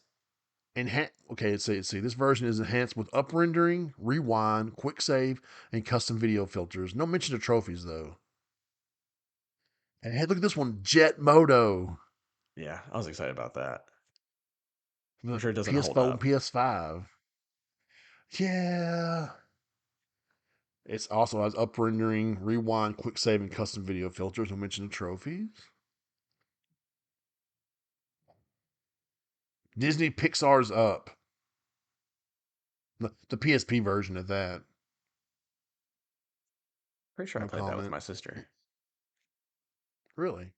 okay, let's see. This version is enhanced with up rendering, rewind, quick save, and custom video filters. No mention of trophies though. And hey, look at this one, Jet Moto. Yeah, I was excited about that. I'm The sure it doesn't hold PS4 and up. PS5. Yeah. It's also has up rendering, rewind, quick save, and custom video filters. No mention of trophies. Disney Pixar's Up. The PSP version of that. Pretty sure I No played that with comment. my sister. Really?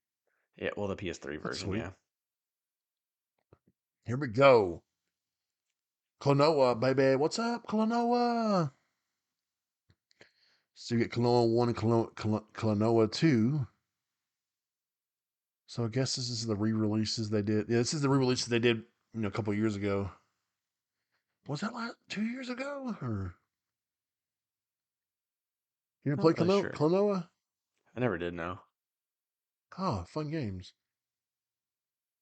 Yeah, well, the PS3 That's version, sweet. yeah. Here we go. Klonoa, baby. What's up, Klonoa? So you get Klonoa 1 and Klonoa 2. So I guess this is the re-releases they did. Yeah, this is the re-releases they did, a couple years ago. Was that like 2 years ago? Or you didn't Not play really sure. Klonoa? I never did know. Oh, fun games.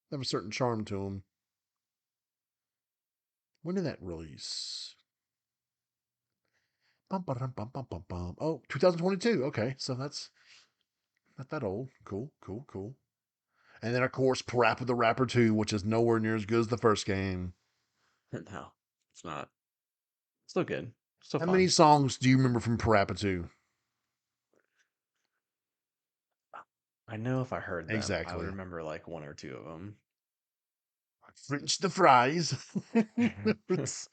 They have a certain charm to them. When did that release? Bum, ba-dum, bum, bum, bum, bum. Oh, 2022. Okay, so that's not that old. Cool, cool, cool. And then, of course, Parappa the Rapper 2, which is nowhere near as good as the first game. No, it's not. Still good. Still How many fun. songs do you remember from Parappa 2? I know if I heard them, I would Exactly. remember like one or two of them. French the fries. it's,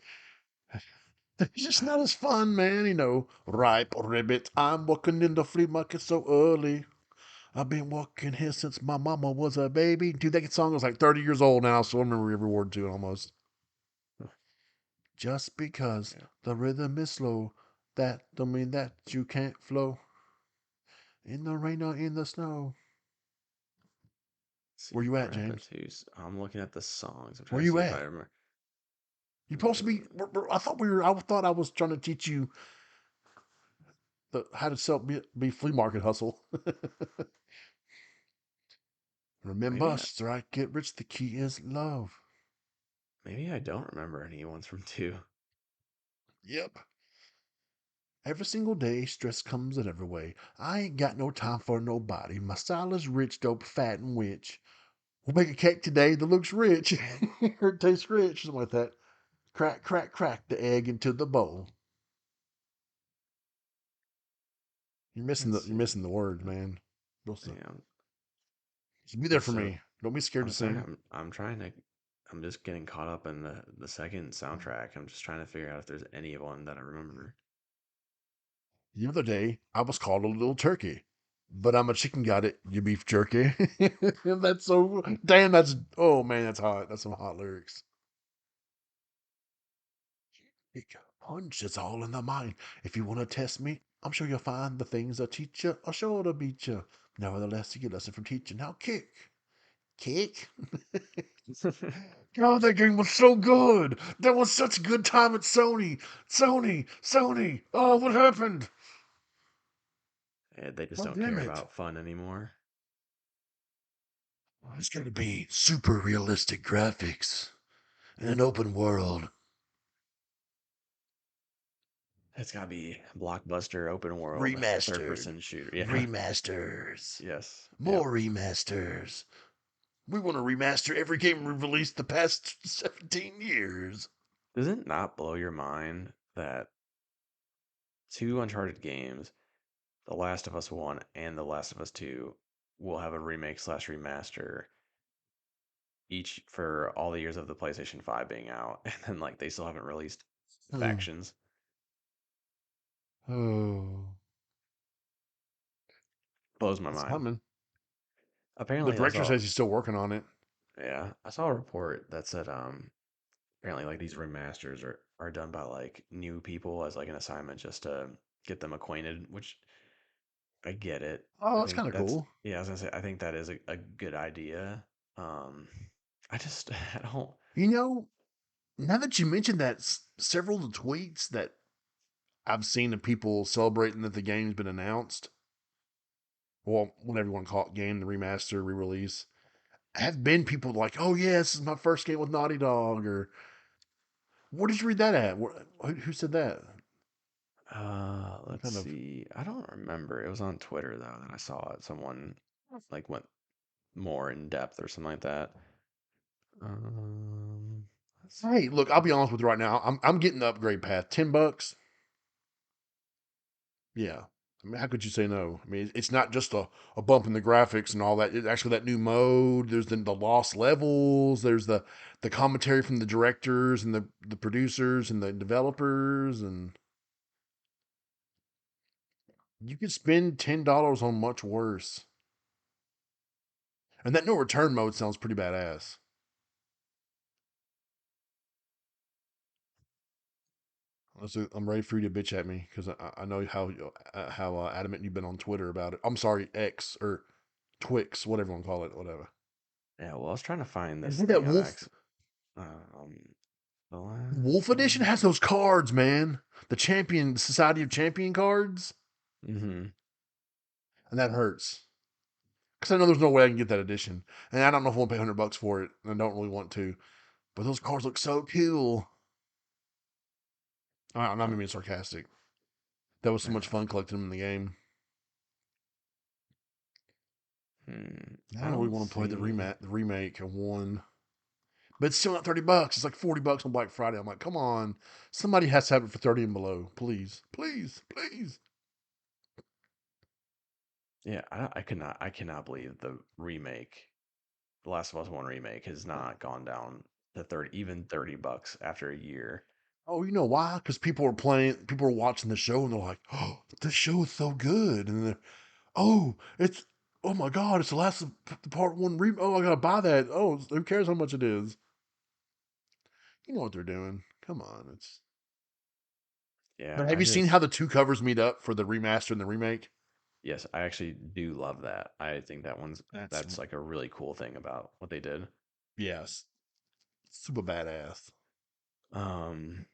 it's just not as fun, man. Ripe ribbit. I'm working in the flea market so early. I've been working here since my mama was a baby. Dude, that song was like 30 years old now, so I remember every word to it almost. Just because Yeah. the rhythm is slow, that don't mean that you can't flow in the rain or in the snow. Let's Where see, you at, Parappa James? 2. I'm looking at the songs. I'm Where trying to you see if I at? remember. You supposed to be. I thought I was trying to teach you how to be flea market hustle. Remember, Maybe strike, get rich. The key is love. maybe I don't remember any ones from 2. Yep. Every single day, stress comes in every way. I ain't got no time for nobody. My style is rich, dope, fat, and witch. We'll make a cake today that looks rich. or it tastes rich, something like that. Crack, crack, crack the egg into the bowl. Let's You're see. missing the words, man. Supposed to Yeah, just be there I'm for so me. Don't be scared to I'm sorry. sing. I'm trying to. I'm just getting caught up in the second soundtrack. I'm just trying to figure out if there's any one that I remember. The other day, I was called a little turkey, but I'm a chicken got it, you beef jerky. that's so damn. Oh man, that's hot. That's some hot lyrics. Big punch, it's all in the mind. If you want to test me, I'm sure you'll find the things I teach you are sure to beat you. Nevertheless, you get lesson from teaching. Now kick, kick. God, that game was so good. That was such a good time at Sony. Sony. Oh, what happened? They just God don't damn care it. about fun anymore. It's going to be super realistic graphics in an open world. It's gotta be blockbuster, open world, third Remastered. person shooter. Yeah. Remasters. Yes. Yep. More remasters. We want to remaster every game we've released the past 17 years. Does it not blow your mind that two Uncharted games, The Last of Us 1 and The Last of Us 2, will have a remake slash remaster each for all the years of the PlayStation 5 being out, and then like they still haven't released Hmm. Factions? Oh, Blows my it's mind. coming. The Apparently, I director saw, says he's still working on it. yeah, I saw a report that said apparently like these remasters are done by like new people as like an assignment just to get them acquainted, which I get it. Oh, I that's think kind of that's cool. yeah, I was gonna say I think that is a good idea. Um, I just I don't. You know, now that you mentioned that, several of the tweets that I've seen of people celebrating that the game's been announced, well, whatever you want to call it, game, the remaster, re-release, have been people like, "Oh yeah, this is my first game with Naughty Dog," or where did you read that at? Who said that? What Let's kind of? see. I don't remember. It was on Twitter though that I saw it. Someone like went more in depth or something like that. Um, let's see. Hey, look, I'll be honest with you right now. I'm getting the upgrade path. $10. Yeah. I mean, how could you say no? I mean, it's not just a bump in the graphics and all that. It's actually that new mode. There's the lost levels. There's the commentary from the directors and the producers and the developers, and you could spend $10 on much worse. And that no return mode sounds pretty badass. So I'm ready for you to bitch at me because I know how adamant you've been on Twitter about it. I'm sorry, X or Twix, whatever you want to call it, whatever. Yeah, well, I was trying to find And this hey, that thing on Wolf X. Um, the last Wolf Edition of has those cards, man. The Champion Society of Champion cards, mm-hmm. and that hurts because I know there's no way I can get that edition, and I don't know if I want to pay $100 for it, and I don't really want to. But those cards look so cool. I'm not Uh, even being sarcastic. That was so much uh, fun collecting them in the game. I Now I really don't want to play see. the remake of one, but it's still not $30. It's like $40 on Black Friday. I'm like, come on, somebody has to have it for 30 and below, please, please, please. Yeah, I cannot believe the remake, The Last of Us One remake, has not gone down to 30, even $30 after a year. Oh, you know why? Because people are watching the show, and they're like, "Oh, this show is so good," and they're, "Oh, it's oh my god, it's the last of the part one re. Oh, I gotta buy that. Oh, who cares how much it is? You know what they're doing. Come on, it's." Yeah, But have I you seen how just the two covers meet up for the remaster and the remake? yes, I actually do love that. I think That's that's like a really cool thing about what they did. yes, super badass. Um,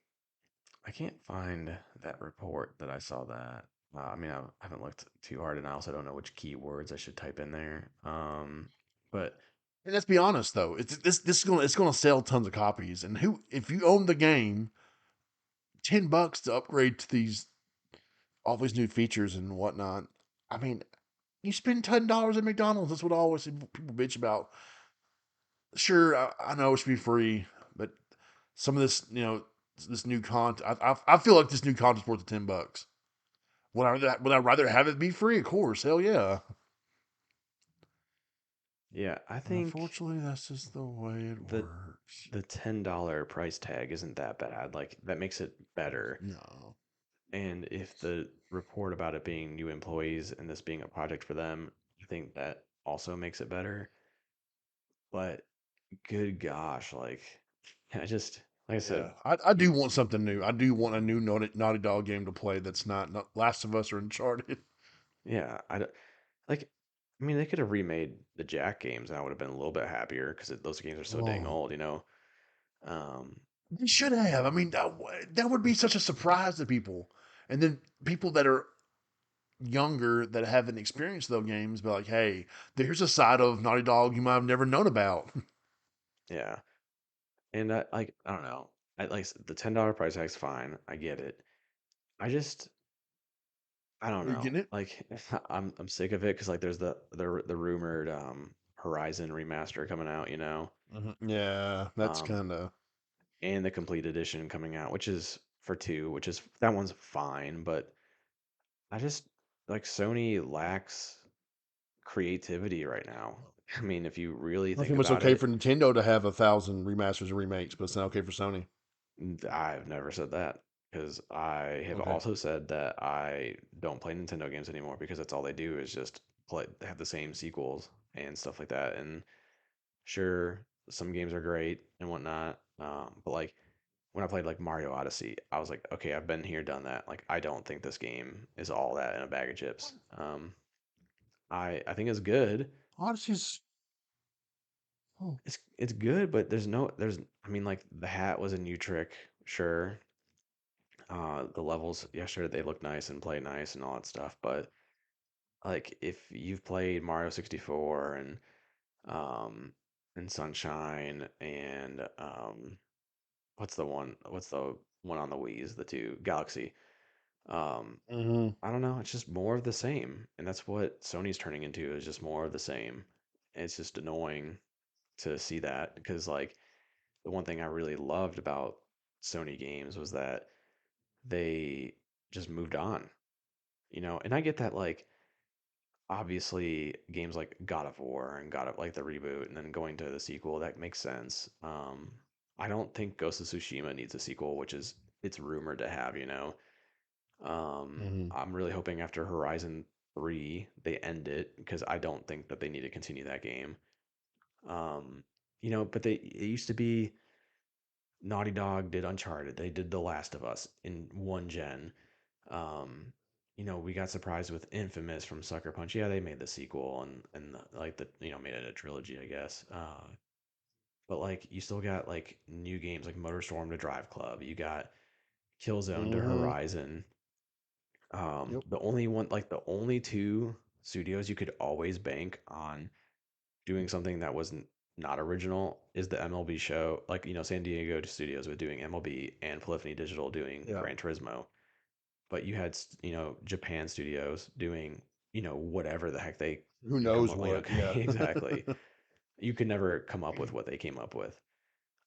I can't find that report that I saw that. I mean, I haven't looked too hard, and I also don't know which keywords I should type in there. But And let's be honest though, this is gonna it's gonna sell tons of copies. And who if you own the game, $10 to upgrade to these all these new features and whatnot. I mean, you spend $10 at McDonald's. That's what I always people bitch about. Sure, I know it should be free, but some of this, this new content, I feel like this new content's worth the $10. Would I rather have it be free? Of course, hell yeah. yeah, I think Unfortunately, that's just the way it the works. the $10 price tag isn't that bad. Like that makes it better. No. And if the report about it being new employees and this being a project for them, I think that also makes it better. But good gosh, like I just like I said, Yeah, I you do want something new. I do want a new Naughty Dog game to play that's not Last of Us or Uncharted. yeah, like I mean they could have remade the Jack games and I would have been a little bit happier because those games are so dang Oh, old. Um, they should have. I mean, that would be such a surprise to people. And then people that are younger that haven't experienced those games be like, hey, there's a side of Naughty Dog you might have never known about. yeah, and I don't know, the $10 price tag's fine, I get it. I just I don't Are you know. getting it? Like I'm sick of it because like there's the rumored Horizon remaster coming out. Yeah, that's Um, kind of. and the complete edition coming out, which is for two, which is that one's fine, but I just like Sony lacks creativity right now. I mean, if you really I think think it's about okay it, for Nintendo to have 1,000 remasters and remakes, but it's not okay for Sony. I've never said that because I have Okay. also said that I don't play Nintendo games anymore because that's all they do is just play have the same sequels and stuff like that. And sure, some games are great and whatnot, but like when I played like Mario Odyssey, I was like, okay, I've been here, done that. Like, I don't think this game is all that in a bag of chips. I think it's good. Odyssey's. Oh. It's good, but there's I mean like the hat was a new trick, sure. The levels, yeah, sure, they look nice and play nice and all that stuff, but like if you've played Mario 64 um and Sunshine and what's the one on the Wii's, the two Galaxy. Um Hmm. I don't know, it's just more of the same. And that's what Sony's turning into is just more of the same. It's just annoying to see that because like the one thing I really loved about Sony games was that they just moved on, and I get that like obviously games like God of War and God of like the reboot and then going to the sequel that makes sense. I don't think Ghost of Tsushima needs a sequel, which is it's rumored to have. Hmm. I'm really hoping after Horizon 3 they end it because I don't think that they need to continue that game. Um, but it used to be Naughty Dog did Uncharted, they did The Last of Us in one gen. Um, we got surprised with Infamous from Sucker Punch. Yeah, they made the sequel and like made it a trilogy, I guess. But like you still got like new games like MotorStorm to Drive Club. You got Killzone to Hmm. Horizon. Yep. The only two studios you could always bank on doing something that wasn't not original is the MLB show. Like, San Diego Studios with doing MLB and Polyphony Digital doing Yeah. Gran Turismo. But you had, Japan studios doing, whatever the heck they Who could come knows up with. what? Okay, Yeah. exactly. You could never come up with what they came up with.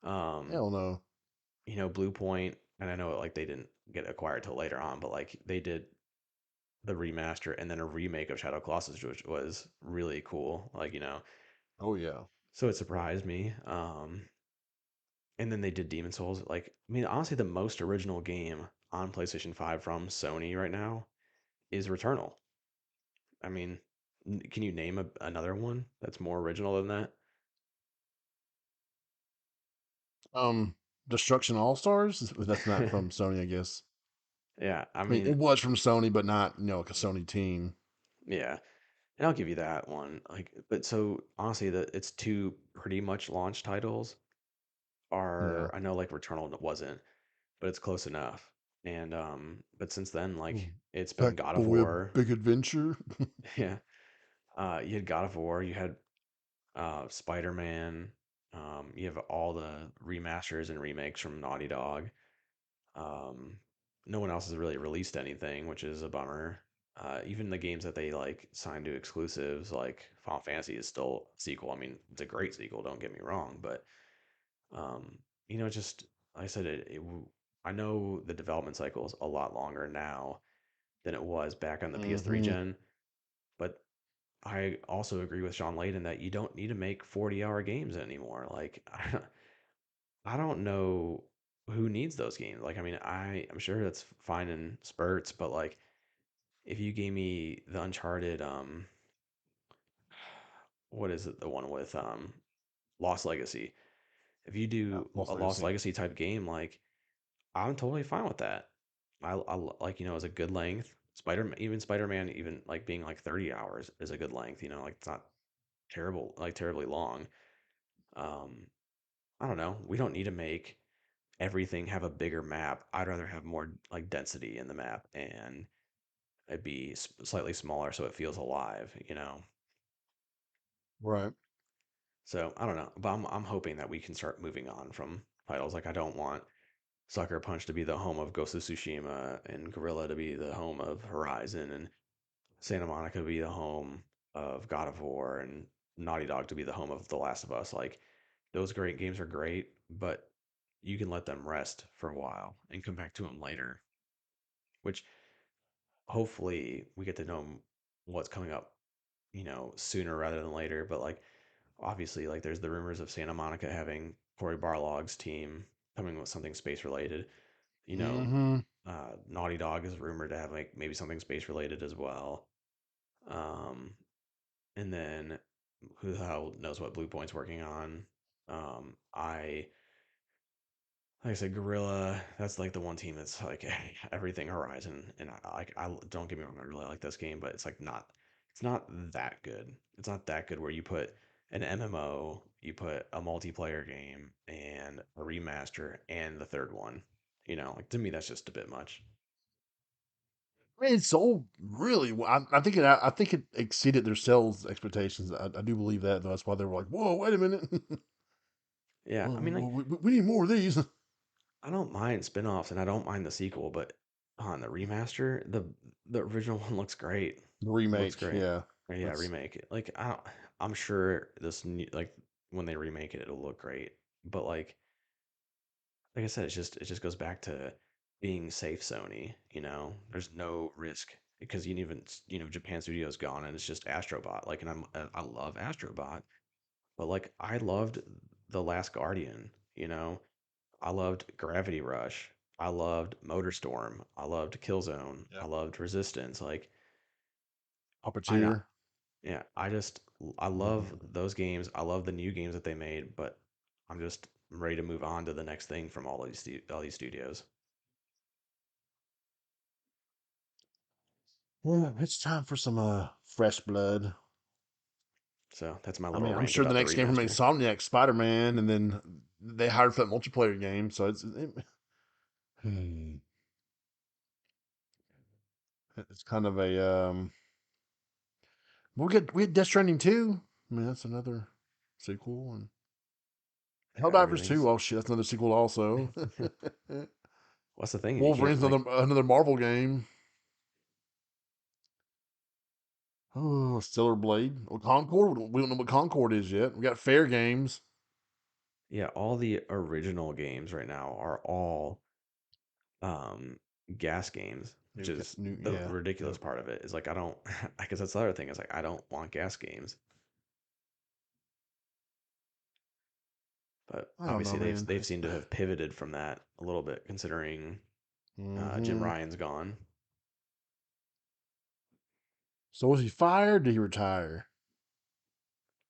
Um, Hell no. Blue Point, and I know like they didn't get acquired till later on, but like they did the remaster and then a remake of Shadow Colossus, which was really cool. Like, Oh yeah. so it surprised me. And then they did Demon Souls. Like, I mean, honestly, the most original game on PlayStation 5 from Sony right now is Returnal. I mean, can you name another one that's more original than that? Destruction All Stars. That's not from Sony, I guess. Yeah, I I mean, mean, it was from Sony, but not like a Sony team. yeah, and I'll give you that one. Like, but so honestly, it's two pretty much launch titles. Yeah. Are I know like Returnal wasn't, but it's close enough. And but since then, like Ooh, it's been God of Sackboy, a War. big adventure. Yeah, you had God of War. You had Spider-Man. You have all the remasters and remakes from Naughty Dog. Um, no one else has really released anything, which is a bummer. Even the games that they like signed to exclusives, like Final Fantasy, is still a sequel. I mean, it's a great sequel. Don't get me wrong, but um, just like I said, I know the development cycle is a lot longer now than it was back on the PS3 Hmm. gen, but I also agree with Sean Layden that you don't need to make 40-hour games anymore. Like, I don't know who needs those games. Like, I mean, I'm sure that's fine in spurts, but like, if you gave me the Uncharted, what is it, the one with Lost Legacy? If you Yeah, do Lost a Lost Legacy. Legacy type game, like, I'm totally fine with that. Like, as a good length. Spider-Man, even like being like 30 hours is a good length. Like it's not terrible, like terribly long. Um, I don't know. We don't need to make everything have a bigger map. I'd rather have more like density in the map and it be slightly smaller so it feels alive. Right. So I don't know, but I'm hoping that we can start moving on from titles. Like I don't want Sucker Punch to be the home of Ghost of Tsushima and Gorilla to be the home of Horizon and Santa Monica to be the home of God of War and Naughty Dog to be the home of The Last of Us. Like those great games are great, but you can let them rest for a while and come back to them later, which hopefully we get to know what's coming up, sooner rather than later. But like obviously, like there's the rumors of Santa Monica having Cory Barlog's team coming with something space related. You know, Mm-hmm. Naughty Dog is rumored to have like maybe something space related as well. Um, and then who the hell knows what Blue Point's working on? I like I said, Gorilla. That's like the one team that's like everything Horizon, and I don't get me wrong, I really like this game, but it's not that good. It's not that good where you put an MMO, you put a multiplayer game, and a remaster, and the third one. Like to me, that's just a bit much. I mean, it sold really well. I think it exceeded their sales expectations. I do believe that, though. That's why they were like, "Whoa, wait a minute, Yeah, I mean, like we need more of these." I don't mind spin-offs and I don't mind the sequel, but on the remaster, the original one looks great. The It looks remake, great. yeah, Or yeah, that's remake it. Like I'm sure this new, like when they remake it, it'll look great. But like I said, it just goes back to being safe, Sony. There's no risk because Japan Studio's gone and it's just Astrobot. Like, and I love Astrobot, but like I loved the Last Guardian. You know, I loved Gravity Rush. I loved Motorstorm. I loved Killzone. yeah, I loved Resistance. Like I not Puppeteer. yeah, I love those games. I love the new games that they made, but I'm just ready to move on to the next thing from all these studios. Yeah, it's time for some fresh blood. So that's my I little mean, I'm rant sure the about the next game from remaster. Insomniac, Spider Man, and then they hired for that multiplayer game, so it's kind of a we had Death Stranding 2. I mean, that's another sequel, and Yeah, Helldivers 2. everything's. Oh shit, that's another sequel also. What's the thing? You Wolverine's can't like. another Marvel game. Oh, Stellar Blade. Well, Concord. We don't know what Concord is yet. We got Fair Games. Yeah, all the original games right now are all um gas games, which is the Yeah. ridiculous Yep. part of it. Is like I don't. I guess that's the other thing. Is like I don't want gas games. But I don't know, obviously man. they've seemed to have pivoted from that a little bit, considering Jim Hmm. Ryan's gone. So was he fired? Did he retire?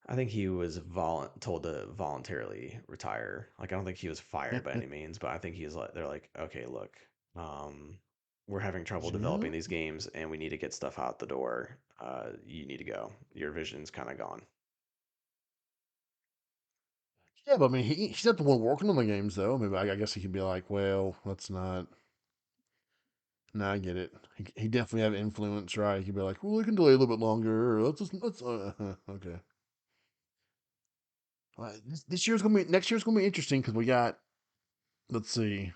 I think he was told to voluntarily retire. Like I don't think he was fired by any means, but I think he's like they're like, okay, look, um, we're having trouble developing Jim? these games, and we need to get stuff out the door. You need to go. Your vision's kind of gone. Yeah, but I mean, he's not the one working on the games, though. Maybe I guess he could be like, well, let's not. No, I get it. He definitely have influence, right? He could be like, well, we can delay a little bit longer. Let's. Okay. This year's gonna be next year's gonna be interesting because we got. Let's see.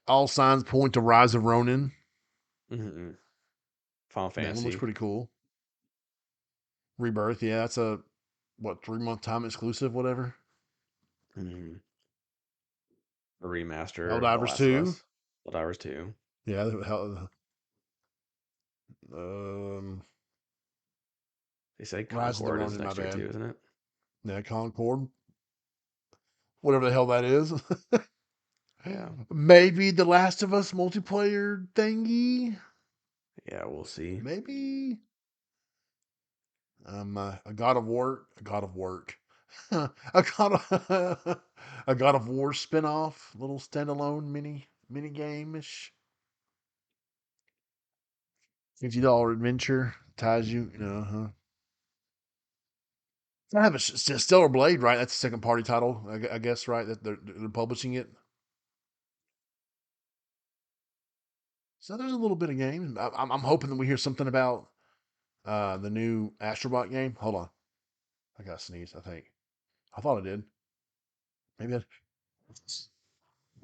All signs point to Rise of Ronin. Mm-hmm. Final That one looks Fantasy, pretty cool. Rebirth, yeah, that's a what 3 month time exclusive, whatever. mm-hmm. A remaster of The Helldivers Last of 2. Us, Divers 2. Yeah, um, They say Rise of the Concord is Ronin, my next year bad. too, isn't it? Yeah, Concord, whatever the hell that is. Yeah, Maybe the Last of Us multiplayer thingy. yeah, we'll see. Maybe a God of War, a God of Work, a God of a God of War spinoff, little standalone mini game ish. $50 adventure ties you, huh? I have Stellar Blade, right? That's a second party title, I guess, right? That they're publishing it. So there's a little bit of game. I'm hoping that we hear something about the new Astrobot game. Hold on, I got to sneeze. I think I thought I did. Maybe I.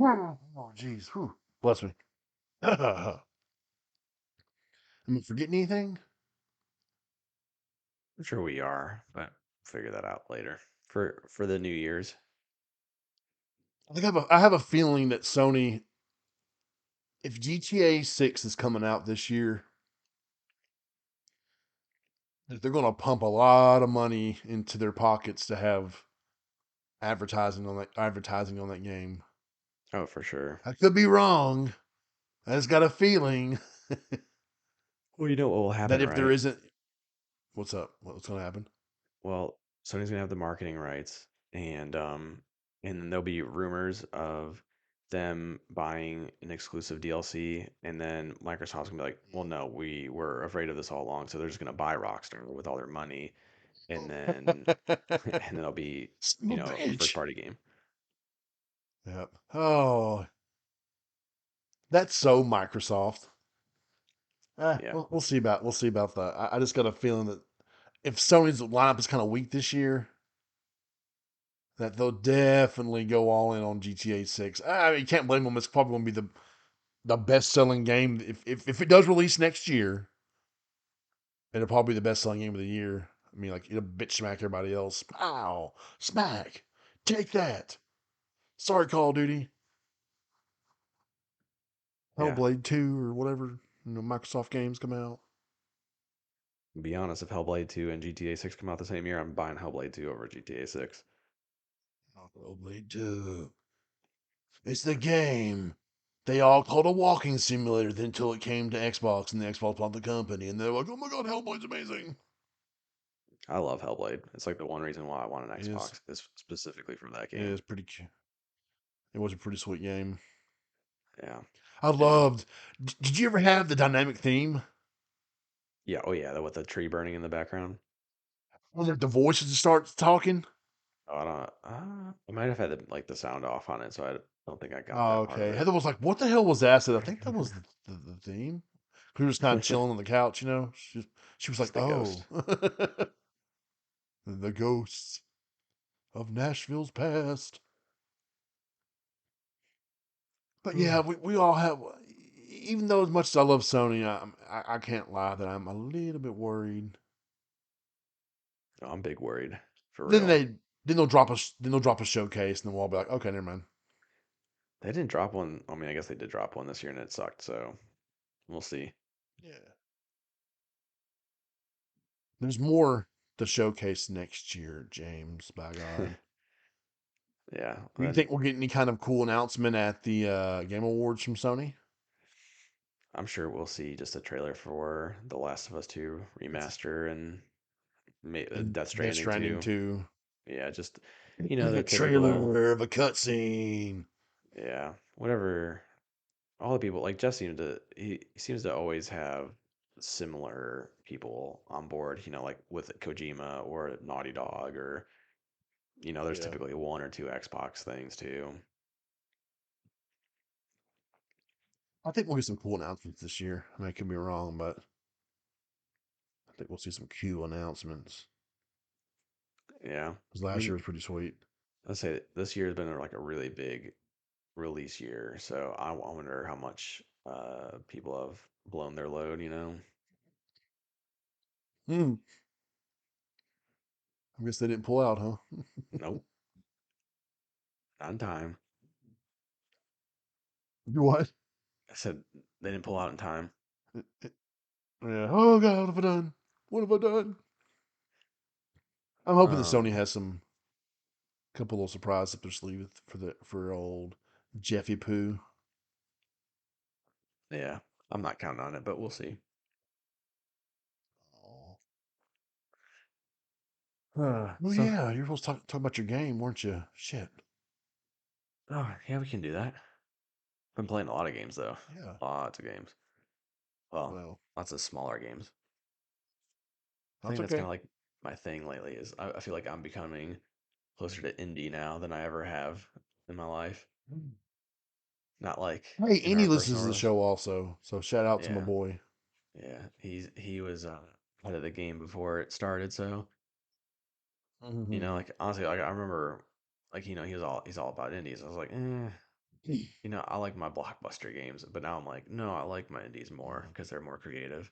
Oh, jeez. Whew. Bless me. Am I forgetting anything? I'm sure we are, but figure that out later for the New Year's. I have a feeling that Sony, if GTA 6 is coming out this year, that they're going to pump a lot of money into their pockets to have advertising on that game. Oh, for sure. I could be wrong. I just got a feeling Well, you know what will that happen, if there right? isn't, what's up? What's going to happen? Well, Sony's gonna have the marketing rights, and then there'll be rumors of them buying an exclusive DLC, and then Microsoft's gonna be like, "Well, no, we were afraid of this all along, so they're just gonna buy Rockstar with all their money, and then and then it'll be, Son of a a first bitch. party game." Yep. Oh, that's so Microsoft. Yeah, We'll see about that. I just got a feeling that if Sony's lineup is kind of weak this year, that they'll definitely go all in on GTA 6. I mean, you can't blame them. It's probably going to be the best selling game. If it does release next year, it'll probably be the best selling game of the year. I mean, like, it'll bitch smack everybody else. Pow! Smack! Take that! Sorry, Call of Duty. yeah. Hellblade 2 or whatever, Microsoft games come out. To be honest, if Hellblade 2 and GTA 6 come out the same year, I'm buying Hellblade 2 over GTA 6. Oh, Hellblade 2. It's the game. They all called a walking simulator until it came to Xbox and the Xbox bought the company. And they're like, oh my god, Hellblade's amazing. I love Hellblade. It's like the one reason why I want an It is, Xbox is specifically from that it game. is pretty, it was a pretty sweet game. Yeah. I And loved, did you ever have the dynamic theme? yeah, oh yeah, with the tree burning in the background. When the voices start talking? Oh, I don't. I might have had the sound off on it, so I don't think I got Oh, that part of okay. it. Heather was like, what the hell was that? I said, I think that was the theme. We were just kind of chilling on the couch, she was like, It's the oh, ghost. the ghosts of Nashville's past. But yeah, we all have. Even though as much as I love Sony, I can't lie that I'm a little bit worried. Oh, I'm big worried for Then real. they then they'll drop a showcase, and then we'll all be like, okay, never mind. They didn't drop one. I mean, I guess they did drop one this year, and it sucked. So we'll see. Yeah, there's more to showcase next year, James. By God, Yeah. do you Then think we'll get any kind of cool announcement at the Game Awards from Sony? I'm sure we'll see just a trailer for The Last of Us 2 remaster and And Death Death Stranding Stranding 2. 2, Yeah, just like a the typical. trailer of a cutscene. Yeah, whatever. All the people like Jeff he seems to always have similar people on board, like with Kojima or Naughty Dog or there's Yeah, typically one or two Xbox things too. I think we'll get some cool announcements this year. I mean, I could be wrong, but I think we'll see some cool announcements. Yeah. Because I last year mean, was pretty sweet. let's say this year has been like a really big release year, so I wonder how much people have blown their load. Hmm. I guess they didn't pull out, huh? Nope, not in time. You what? I said they didn't pull out in time. Yeah. Oh God, what have I done? What have I done? I'm hoping that Sony Um, has some couple little surprises up their sleeve for old Jeffy Poo. yeah, I'm not counting on it, but we'll see. Oh. Oh So, yeah, you're supposed to talk about your game, weren't you? Shit. oh yeah, we can do that. Been playing a lot of games though. Yeah. Lots of games. Well, Well, lots of smaller games. I that's think that's kind okay. of like my thing lately is I feel like I'm becoming closer to indie now than I ever have in my life. Not like Hey, in Andy our listens personal to the relationship. show also, so shout out to my Yeah, boy. yeah. He was out of the game before it started, so Hmm. like honestly, like I remember, like he's all about indies. I was like, I like my blockbuster games, but now I'm like, no, I like my indies more because they're more creative.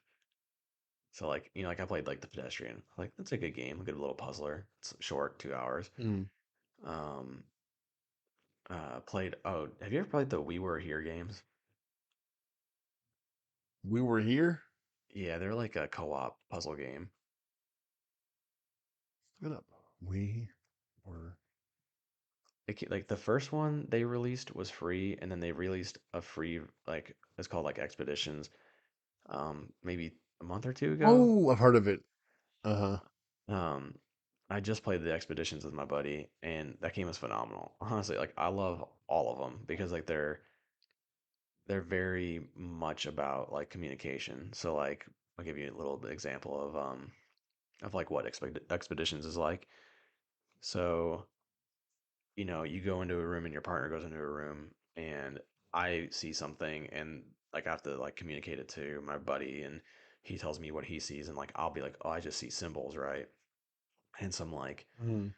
So like, like I played like The Pedestrian. Like that's a good game, a good little puzzler. It's short, 2 hours. Mm. Um, played. Oh, have you ever played the We Were Here games? We were here. Yeah, they're like a co-op puzzle game. Look it up. We were. Like the first one they released was free, and then they released a free like it's called like Expeditions. Maybe a month or two ago. Oh, I've heard of it. Uh huh. Um, I just played the Expeditions with my buddy, and that game is phenomenal. Honestly, like I love all of them because like they're very much about like communication. So like I'll give you a little example of like what Expeditions is like. So you go into a room and your partner goes into a room and I see something and like I have to like communicate it to my buddy and he tells me what he sees and like I'll be like, "Oh, I just see symbols, right?" And some like Mm.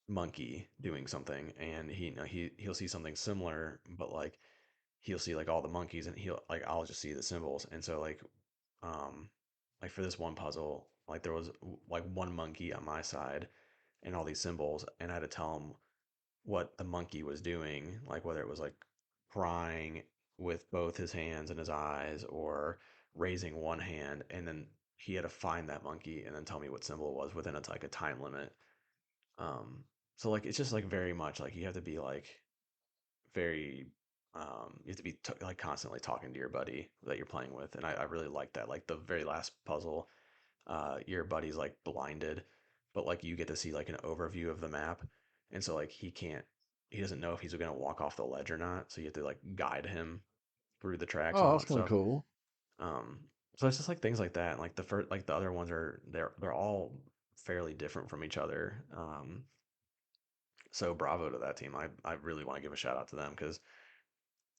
monkey doing something and he'll see something similar but like he'll see like all the monkeys and he'll like I'll just see the symbols. And so um like for this one puzzle, like there was like one monkey on my side and all these symbols and I had to tell him what the monkey was doing, like whether it was like crying with both his hands and his eyes or raising one hand, and then he had to find that monkey and then tell me what symbol it was within like a time limit. Um, so like it's just like very much like you have to be like very you have to be like constantly talking to your buddy that you're playing with, and I really like that. Like the very last puzzle, your buddy's like blinded, but like you get to see like an overview of the map. And so like he doesn't know if he's gonna walk off the ledge or not. So you have to like guide him through the tracks and Oh, all that's that kind of stuff. cool. Um, so it's just like things like that. And like the first, like the other ones are they're all fairly different from each other. So bravo to that team. I really want to give a shout out to them because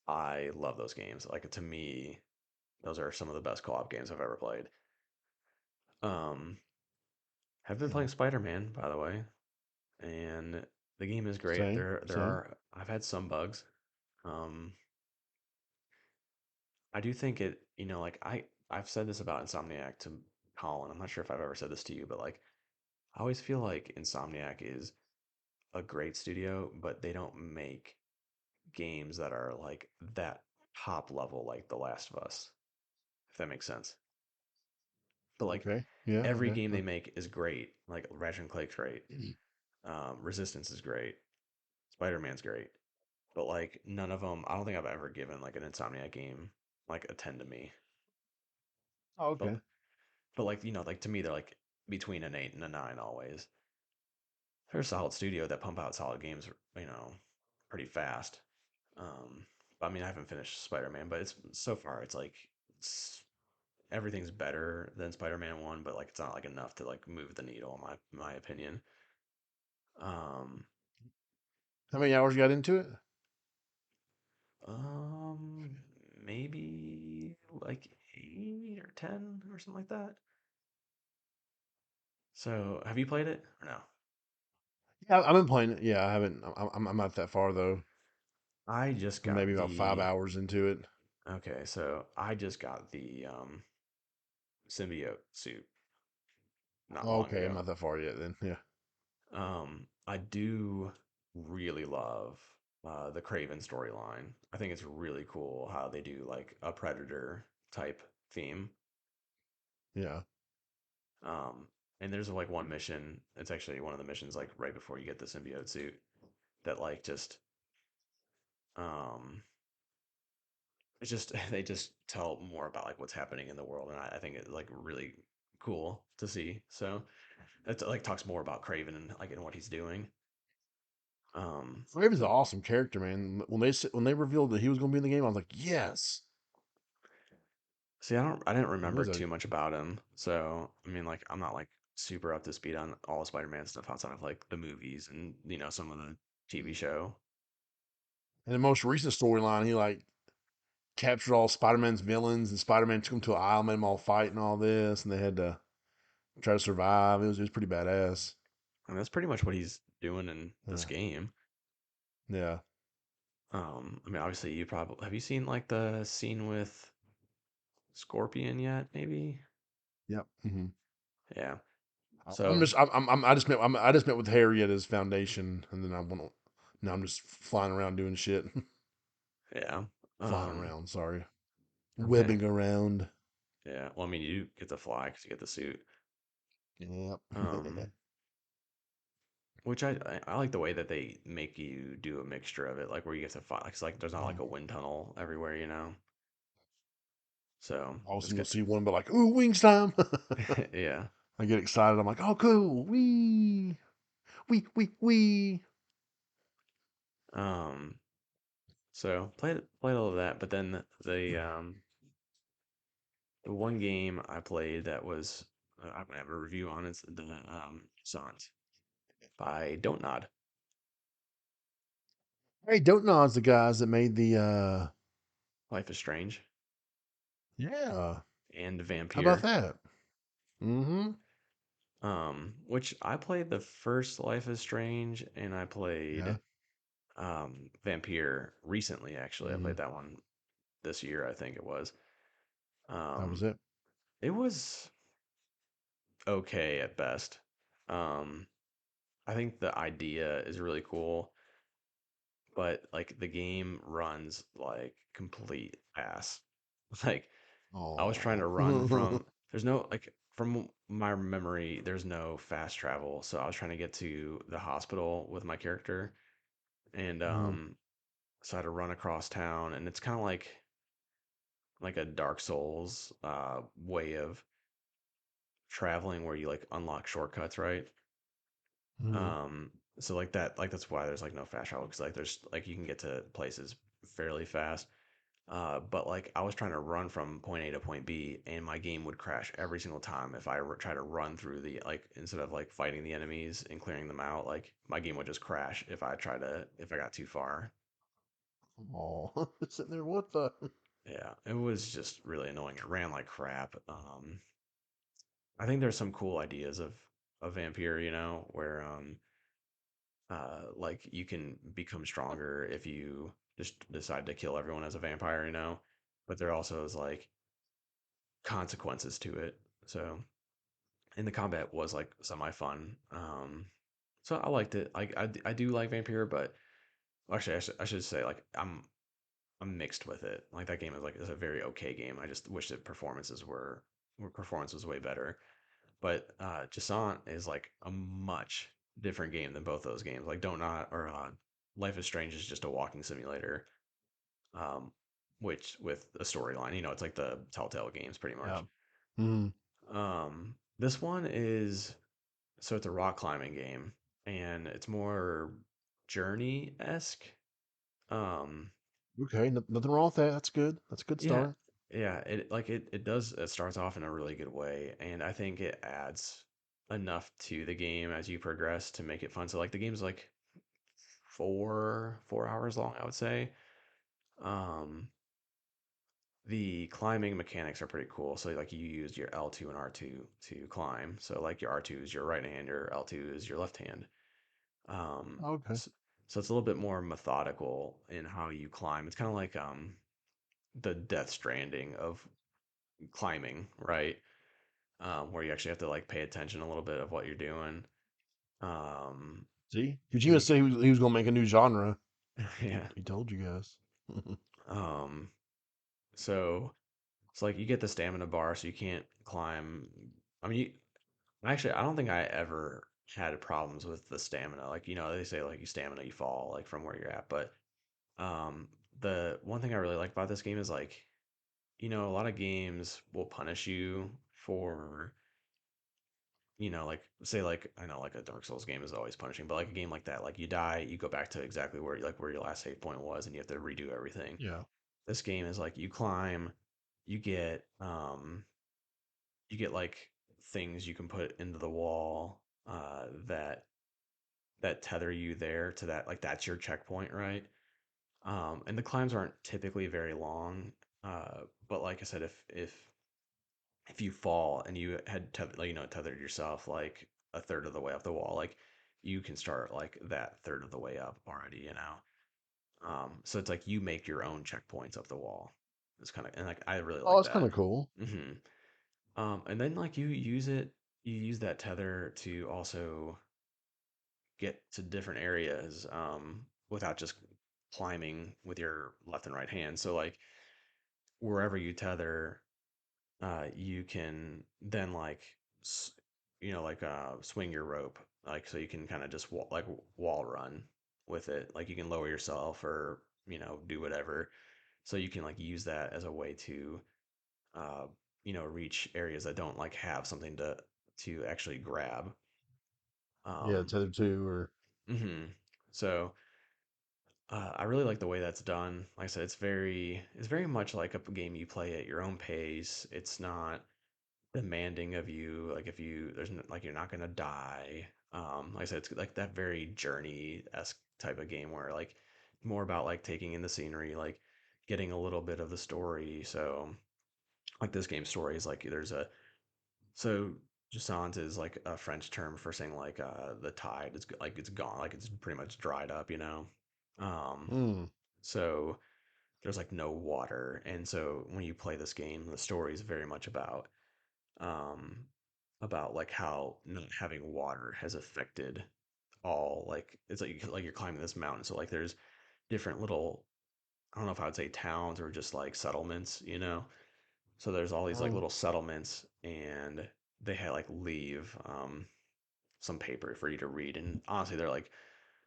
I love those games. Like to me, those are some of the best co-op games I've ever played. Um, have been Yeah. playing Spider-Man, by the way, and the game is great. Same. There Same. are I've had some bugs. Um, I do think like I've said this about Insomniac to Colin. I'm not sure if I've ever said this to you, but like I always feel like Insomniac is a great studio, but they don't make games that are like that top level like The Last of Us, if that makes sense. But like Okay. Yeah. every Okay. game they make is great. Like Ratchet and Clank's great. Resistance is great. Spider-Man's great. But like none of them, I don't think I've ever given like an Insomniac game like a 10 to me. Oh, But okay. but like like to me they're like between an 8 and a 9 always. They're a solid studio that pump out solid games, pretty fast. Um I mean I haven't finished Spider-Man, but it's so far it's like it's, everything's better than Spider-Man 1, but like it's not like enough to like move the needle in my opinion. Um How many hours you got into it? um maybe like 8 or 10 or something like that. So, have you played it or no? Yeah, I've been playing it. Yeah, I haven't. I'm not that far though. I just I'm maybe got about five the hours into it. okay, so I just got the symbiote suit not long Okay, I'm ago. not that far yet. Then yeah, I do really love the Craven storyline. I think it's really cool how they do like a predator type theme. yeah. Um, and there's like one mission. It's actually one of the missions like right before you get the symbiote suit that like just um it's just they just tell more about like what's happening in the world, and I think it's like really cool to see. So it like talks more about Craven and like and what he's doing. Um, Raven's an awesome character, man. When they revealed that he was going to be in the game, I was like, yes. see, I didn't It remember was a too much about him, so I mean, like I'm not like super up to speed on all the Spider-Man stuff outside of like the movies and some of the TV show. in the most recent storyline, he like captured all Spider-Man's villains, and Spider-Man took them to an island, made them all fight and all this, and they had to try to survive. It was pretty badass. And that's pretty much what he's doing in this Yeah, game. yeah, I mean, obviously, you probably have you seen like the scene with Scorpion yet? Maybe. yep. Yeah. I'm So just I just met with Harry at his foundation, and then I went on. Now I'm just flying around doing shit. Yeah. Flying Um, around, sorry. Webbing around. yeah. Well, I mean, you get to fly because you get the suit. Yep. Um, which I like the way that they make you do a mixture of it, like where you get to fly. It's like there's not like Oh, a wind tunnel everywhere, you know. So it's awesome. You'll good. see one, but like, ooh, wings time. Yeah. I get excited. I'm like, oh, cool. Wee, wee, wee, wee. Um, so played all of that, but then the one game I played that was I'm gonna have a review on it's the Sant by Don't Nod, Hey, Don't Nod's the guys that made the, Life is Strange, yeah. and How about Vampire. that? Mm-hmm. Which I played the first Life is Strange and I Yeah. played Vampire recently actually. I Mm, played that one this year, I think it was. that was Um, it. it was okay at best. Um, I think the idea is really cool, but like the game runs like complete ass. Like I was trying Oh. to run from there's no like from my memory, there's no fast travel. So I was trying to get to the hospital with my character and Mm, so I had to run across town and it's kind of like a Dark Souls way of traveling where you like unlock shortcuts, right? mm. Um, so like that, like that's why there's like no fast travel because like there's like you can get to places fairly fast. But like I was trying to run from point A to point B, and my game would crash every single time if I try to run through the like instead of like fighting the enemies and clearing them out. Like my game would just crash if I got too far. Oh. Sitting there, what the? Yeah, it was just really annoying. It ran like crap. I think there's some cool ideas of a vampire, you know, where like you can become stronger if you just decide to kill everyone as a vampire, you know. But there also is like consequences to it. So, and the combat was like semi fun. So I liked it. I do like Vampire, but actually I should say like I'm mixed with it. Like that game is a very okay game. I just wish that performance was way better. But Jasant is like a much different game than both those games. Like Don't Not or Life is Strange is just a walking simulator, um, which with a storyline. You know, it's like the Telltale games pretty Yeah. much. Mm. This one is so it's a rock climbing game, and it's more journey esque. Um, Okay. Nothing wrong with that. That's good. That's a good yeah, start. yeah. It starts off in a really good way, and I think it adds enough to the game as you progress to make it fun. So like the game's like 4 hours long, I would say. Um, the climbing mechanics are pretty cool. So like you use your L2 and R2 to climb. So like your R2 is your right hand, your L2 is your left hand. Um, Okay. so, so it's a little bit more methodical in how you climb. It's kind of like the Death Stranding of climbing, right? Where you actually have to like pay attention a little bit of what you're doing. Um, See, and Kojima you, said he was going to make a new genre. He, yeah. he told you guys. Um, so it's like you get the stamina bar, so you can't climb. I mean, actually, I don't think I ever had problems with the stamina. Like, you know, they say like you stamina, you fall like from where you're at. But um, the one thing I really like about this game is like, you know, a lot of games will punish you for, you know, like say like I know like a Dark Souls game is always punishing, but like a game like that, like you die, you go back to exactly where your last save point was, and you have to redo everything. Yeah. This game is like you climb, you get you get like things you can put into the wall that tether you there to that like that's your checkpoint, right? And the climbs aren't typically very long, but like I said, if you fall and you had like, you know, tethered yourself like a third of the way up the wall, like you can start like that third of the way up already, you know. So it's like you make your own checkpoints up the wall. It's kind of and like I really Oh, like that's kind that. of cool. hmm and then like you use that tether to also get to different areas. without just climbing with your left and right hand. So like wherever you tether, you can then like s- like swing your rope, like so you can kind of just like wall run with it. Like you can lower yourself or do whatever. So you can like use that as a way to uh, reach areas that don't like have something to actually grab. Yeah, Um, Tether 2 or mhm. So I really like the way that's done. Like I said, it's very much like a game you play at your own pace. It's not demanding of you. Like if you there's like you're not gonna die. Like I said, it's like that very journey-esque type of game where like more about like taking in the scenery, like getting a little bit of the story. So like this game's story is like there's a so Justance is like a French term for saying like the tide is like it's gone, like it's pretty much dried up, you know. Um, mm, so there's like no water, and so when you play this game, the story is very much um like how not having water has affected all like it's like you're climbing this mountain, so like there's different little I don't know if I would say towns or just like settlements, you know. So there's all these like mm. little settlements, and they had like leave some paper for you to read, and honestly, they're like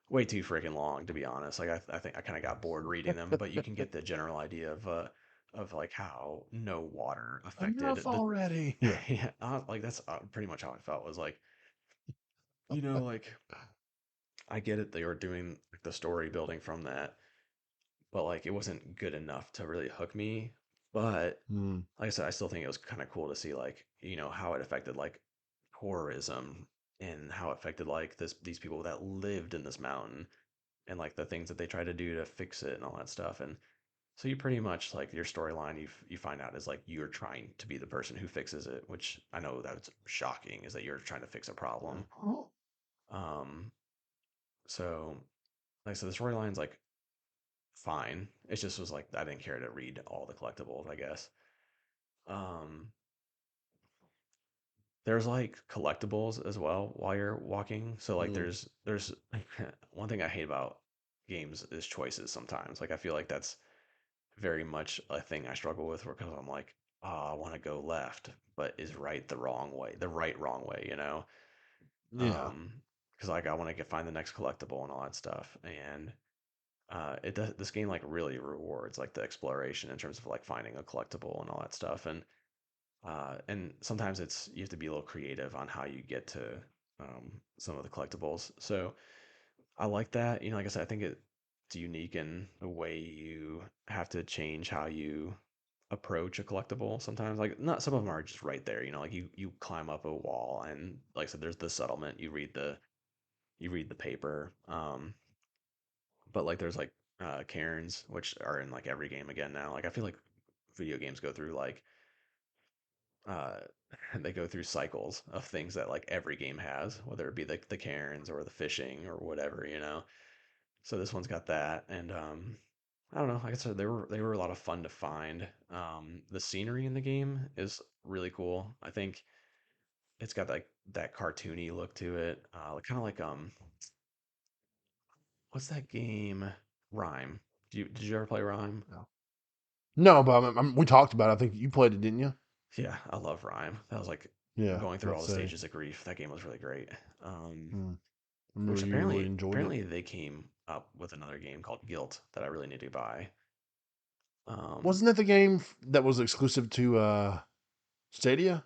way too freaking long to be honest. Like I think I kind of got bored reading them, but you can get the general idea of like how no water Enough affected the already. Yeah. yeah, like that's pretty much how I felt was like like I get it they were doing like, the story building from that, but like it wasn't good enough to really hook me. But Mm, like I said, I still think it was kind of cool to see like how it affected like tourism and how it affected like these people that lived in this mountain and like the things that they try to do to fix it and all that stuff. And so you pretty much like your storyline you find out is like you're trying to be the person who fixes it, which I know that's shocking is that you're trying to fix a problem. yeah. Um, so like so the storyline's like fine. It just was like I didn't care to read all the collectibles, I guess. Um, there's like collectibles as well while you're walking. So like Mm, there's one thing I hate about games is choices sometimes. Like I feel like that's very much a thing I struggle with because I'm like, oh, I want to go left, but is right the wrong way, the right wrong way, you know? yeah. Um, because like I want to get find the next collectible and all that stuff, and it does this game like really rewards like the exploration in terms of like finding a collectible and all that stuff, and sometimes it's you have to be a little creative on how you get to some of the collectibles. So I like that. Like I said, I think it's unique in the way you have to change how you approach a collectible sometimes. Like not some of them are just right there, like you climb up a wall and like I said, there's the settlement, you read the paper. But like there's like cairns, which are in like every game again now. Like I feel like video games go through like uh they go through cycles of things that like every game has, whether it be the cairns or the fishing or whatever. So this one's got that, and I don't know. Like I said, they were a lot of fun to find. The scenery in the game is really cool. I think it's got like that cartoony look to it, like kind of like what's that game? Rhyme. Did you ever play Rhyme? Yeah. No, but we talked about it. I think you played it, didn't you? Yeah, I love Rhyme. That was like Yeah, going through about all to the say. stages of grief. That game was really great. Mm, I remember Which you really apparently enjoyed it. apparently they came up with another game called Guilt that I really need to buy. Um, Wasn't that the game that was exclusive to Stadia?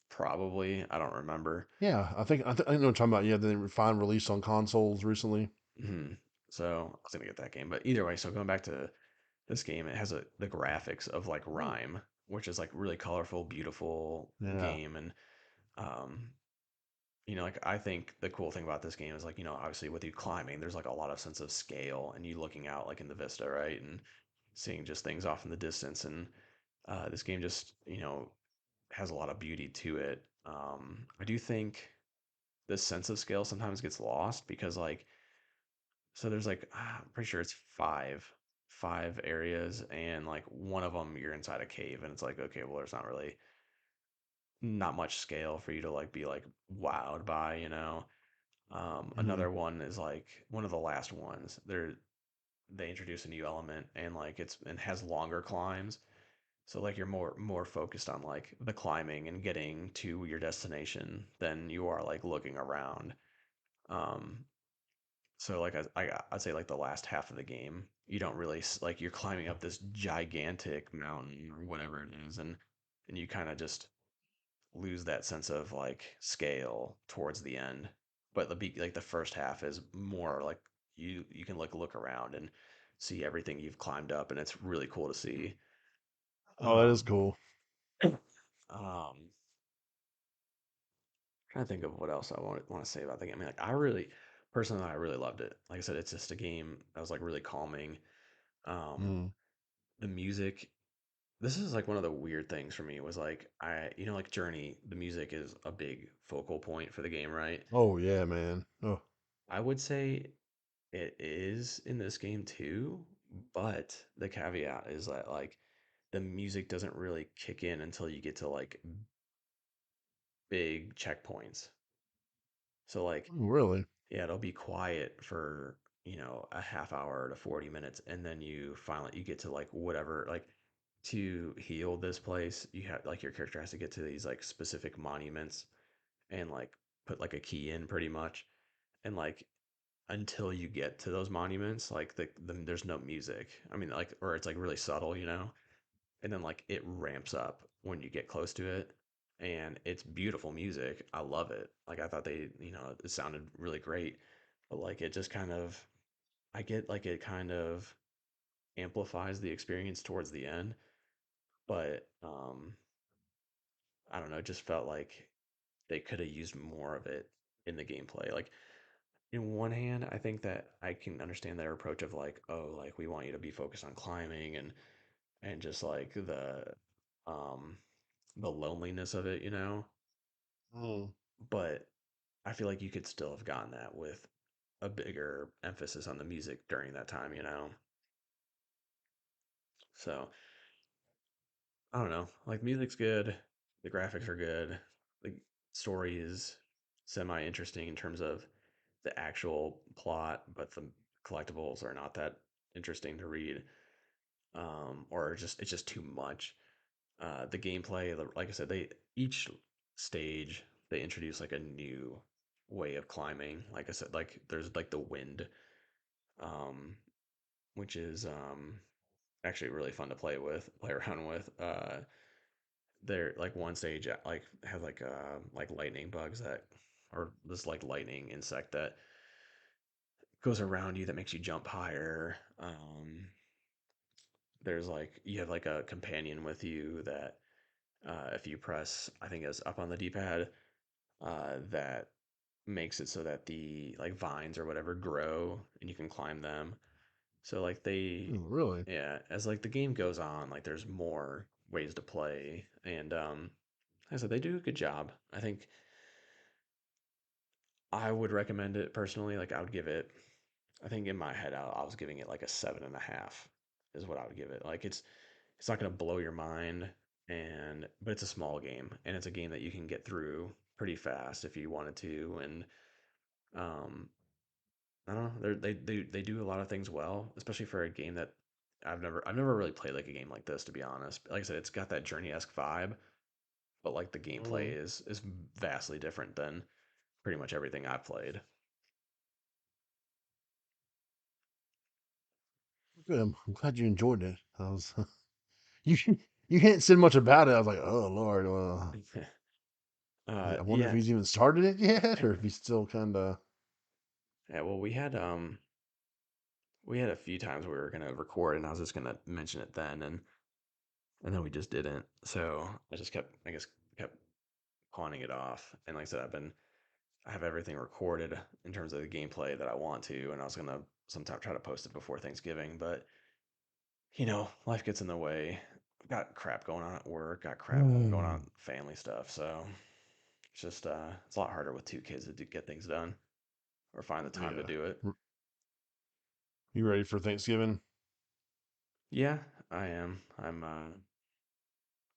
Probably. I don't remember. Yeah, I know what you're talking about. Yeah, the refined release on consoles recently. Mhm. So I was gonna get that game, but either way. So going back to this game, it has the graphics of like Mm. Rhyme, which is like really colorful, beautiful Yeah. game, and um, like I think the cool thing about this game is like obviously with you climbing, there's like a lot of sense of scale, and you looking out like in the vista, right, and seeing just things off in the distance, and this game just has a lot of beauty to it. I do think this sense of scale sometimes gets lost because like so there's like I'm pretty sure it's five areas, and like one of them you're inside a cave, and it's like okay, well there's not much scale for you to like be like wowed by. Hmm. Another one is like one of the last ones. They introduce a new element and like it's and has longer climbs. So like you're more focused on like the climbing and getting to your destination than you are like looking around. Um, so like I'd say like the last half of the game, you don't really like you're climbing up this gigantic mountain or whatever it is, and you kind of just lose that sense of like scale towards the end. But like the first half is more like you can like look around and see everything you've climbed up, and it's really cool to see. Oh, that is Um, cool. um, Trying to think of what else I want to say about the game. I mean, like I really, personally, I really loved it. Like I said, it's just a game that was like really calming. Um, Mm. the music. This is like one of the weird things for me was like like Journey. The music is a big focal point for the game, right? Oh yeah, man. Oh, I would say it is in this game too, but the caveat is that like the music doesn't really kick in until you get to like big checkpoints. So like really? yeah, it'll be quiet for, a half hour to 40 minutes and then you get to like whatever like to heal this place, you have like your character has to get to these like specific monuments and like put like a key in pretty much. And like until you get to those monuments, like there's no music. I mean, like, or it's like really subtle, and then like it ramps up when you get close to it. And it's beautiful music. I love it. Like, I thought it sounded really great, but like it just kind of, I get like it kind of amplifies the experience towards the end. But, I don't know, it just felt like they could have used more of it in the gameplay. Like, in one hand, I think that I can understand their approach of like, oh, like we want you to be focused on climbing and just like um the loneliness of it. Mm. But I feel like you could still have gotten that with a bigger emphasis on the music during that time. So I don't know. Like music's good, the graphics are good, the story is semi interesting in terms of the actual plot, but the collectibles are not that interesting to read. Or just it's just too much. The gameplay, like I said, they each stage they introduce like a new way of climbing. Like I said, like there's like the wind, um, which is actually really fun to play around with. There like one stage like has like lightning bugs that or this like lightning insect that goes around you that makes you jump higher. There's like you have like a companion with you that if you press, I think it's up on the D-pad, that makes it so that the like vines or whatever grow and you can climb them. So like Oh, really? yeah, as like the game goes on, like there's more ways to play, and like I said they do a good job. I think I would recommend it personally. Like I would give it, I think in my head I was giving it like a 7.5 is what I would give it. Like it's not gonna blow your mind, and but it's a small game and it's a game that you can get through pretty fast if you wanted to. And um, I don't know, they do a lot of things well, especially for a game that I've never really played like a game like this to be honest. Like I said, it's got that Journey-esque vibe, but like the gameplay Mm. is vastly different than pretty much everything I've played. Good. I'm glad you enjoyed it. I was you you hadn't said much about it. I was like, oh Lord. Well, I wonder if Yeah, he's even started it yet, or if he's still kind of. yeah. Well, we had a few times we were gonna record, and I was just gonna mention it then, and then we just didn't. So I guess, kept pawning it off. And like I said, I have everything recorded in terms of the gameplay that I want to, and I was gonna sometime try to post it before Thanksgiving, but life gets in the way. Got crap going on at work, got crap going on family stuff. So it's just it's a lot harder with two kids to get things done or find the time to Yeah. do it. You ready for Thanksgiving? Yeah, I am.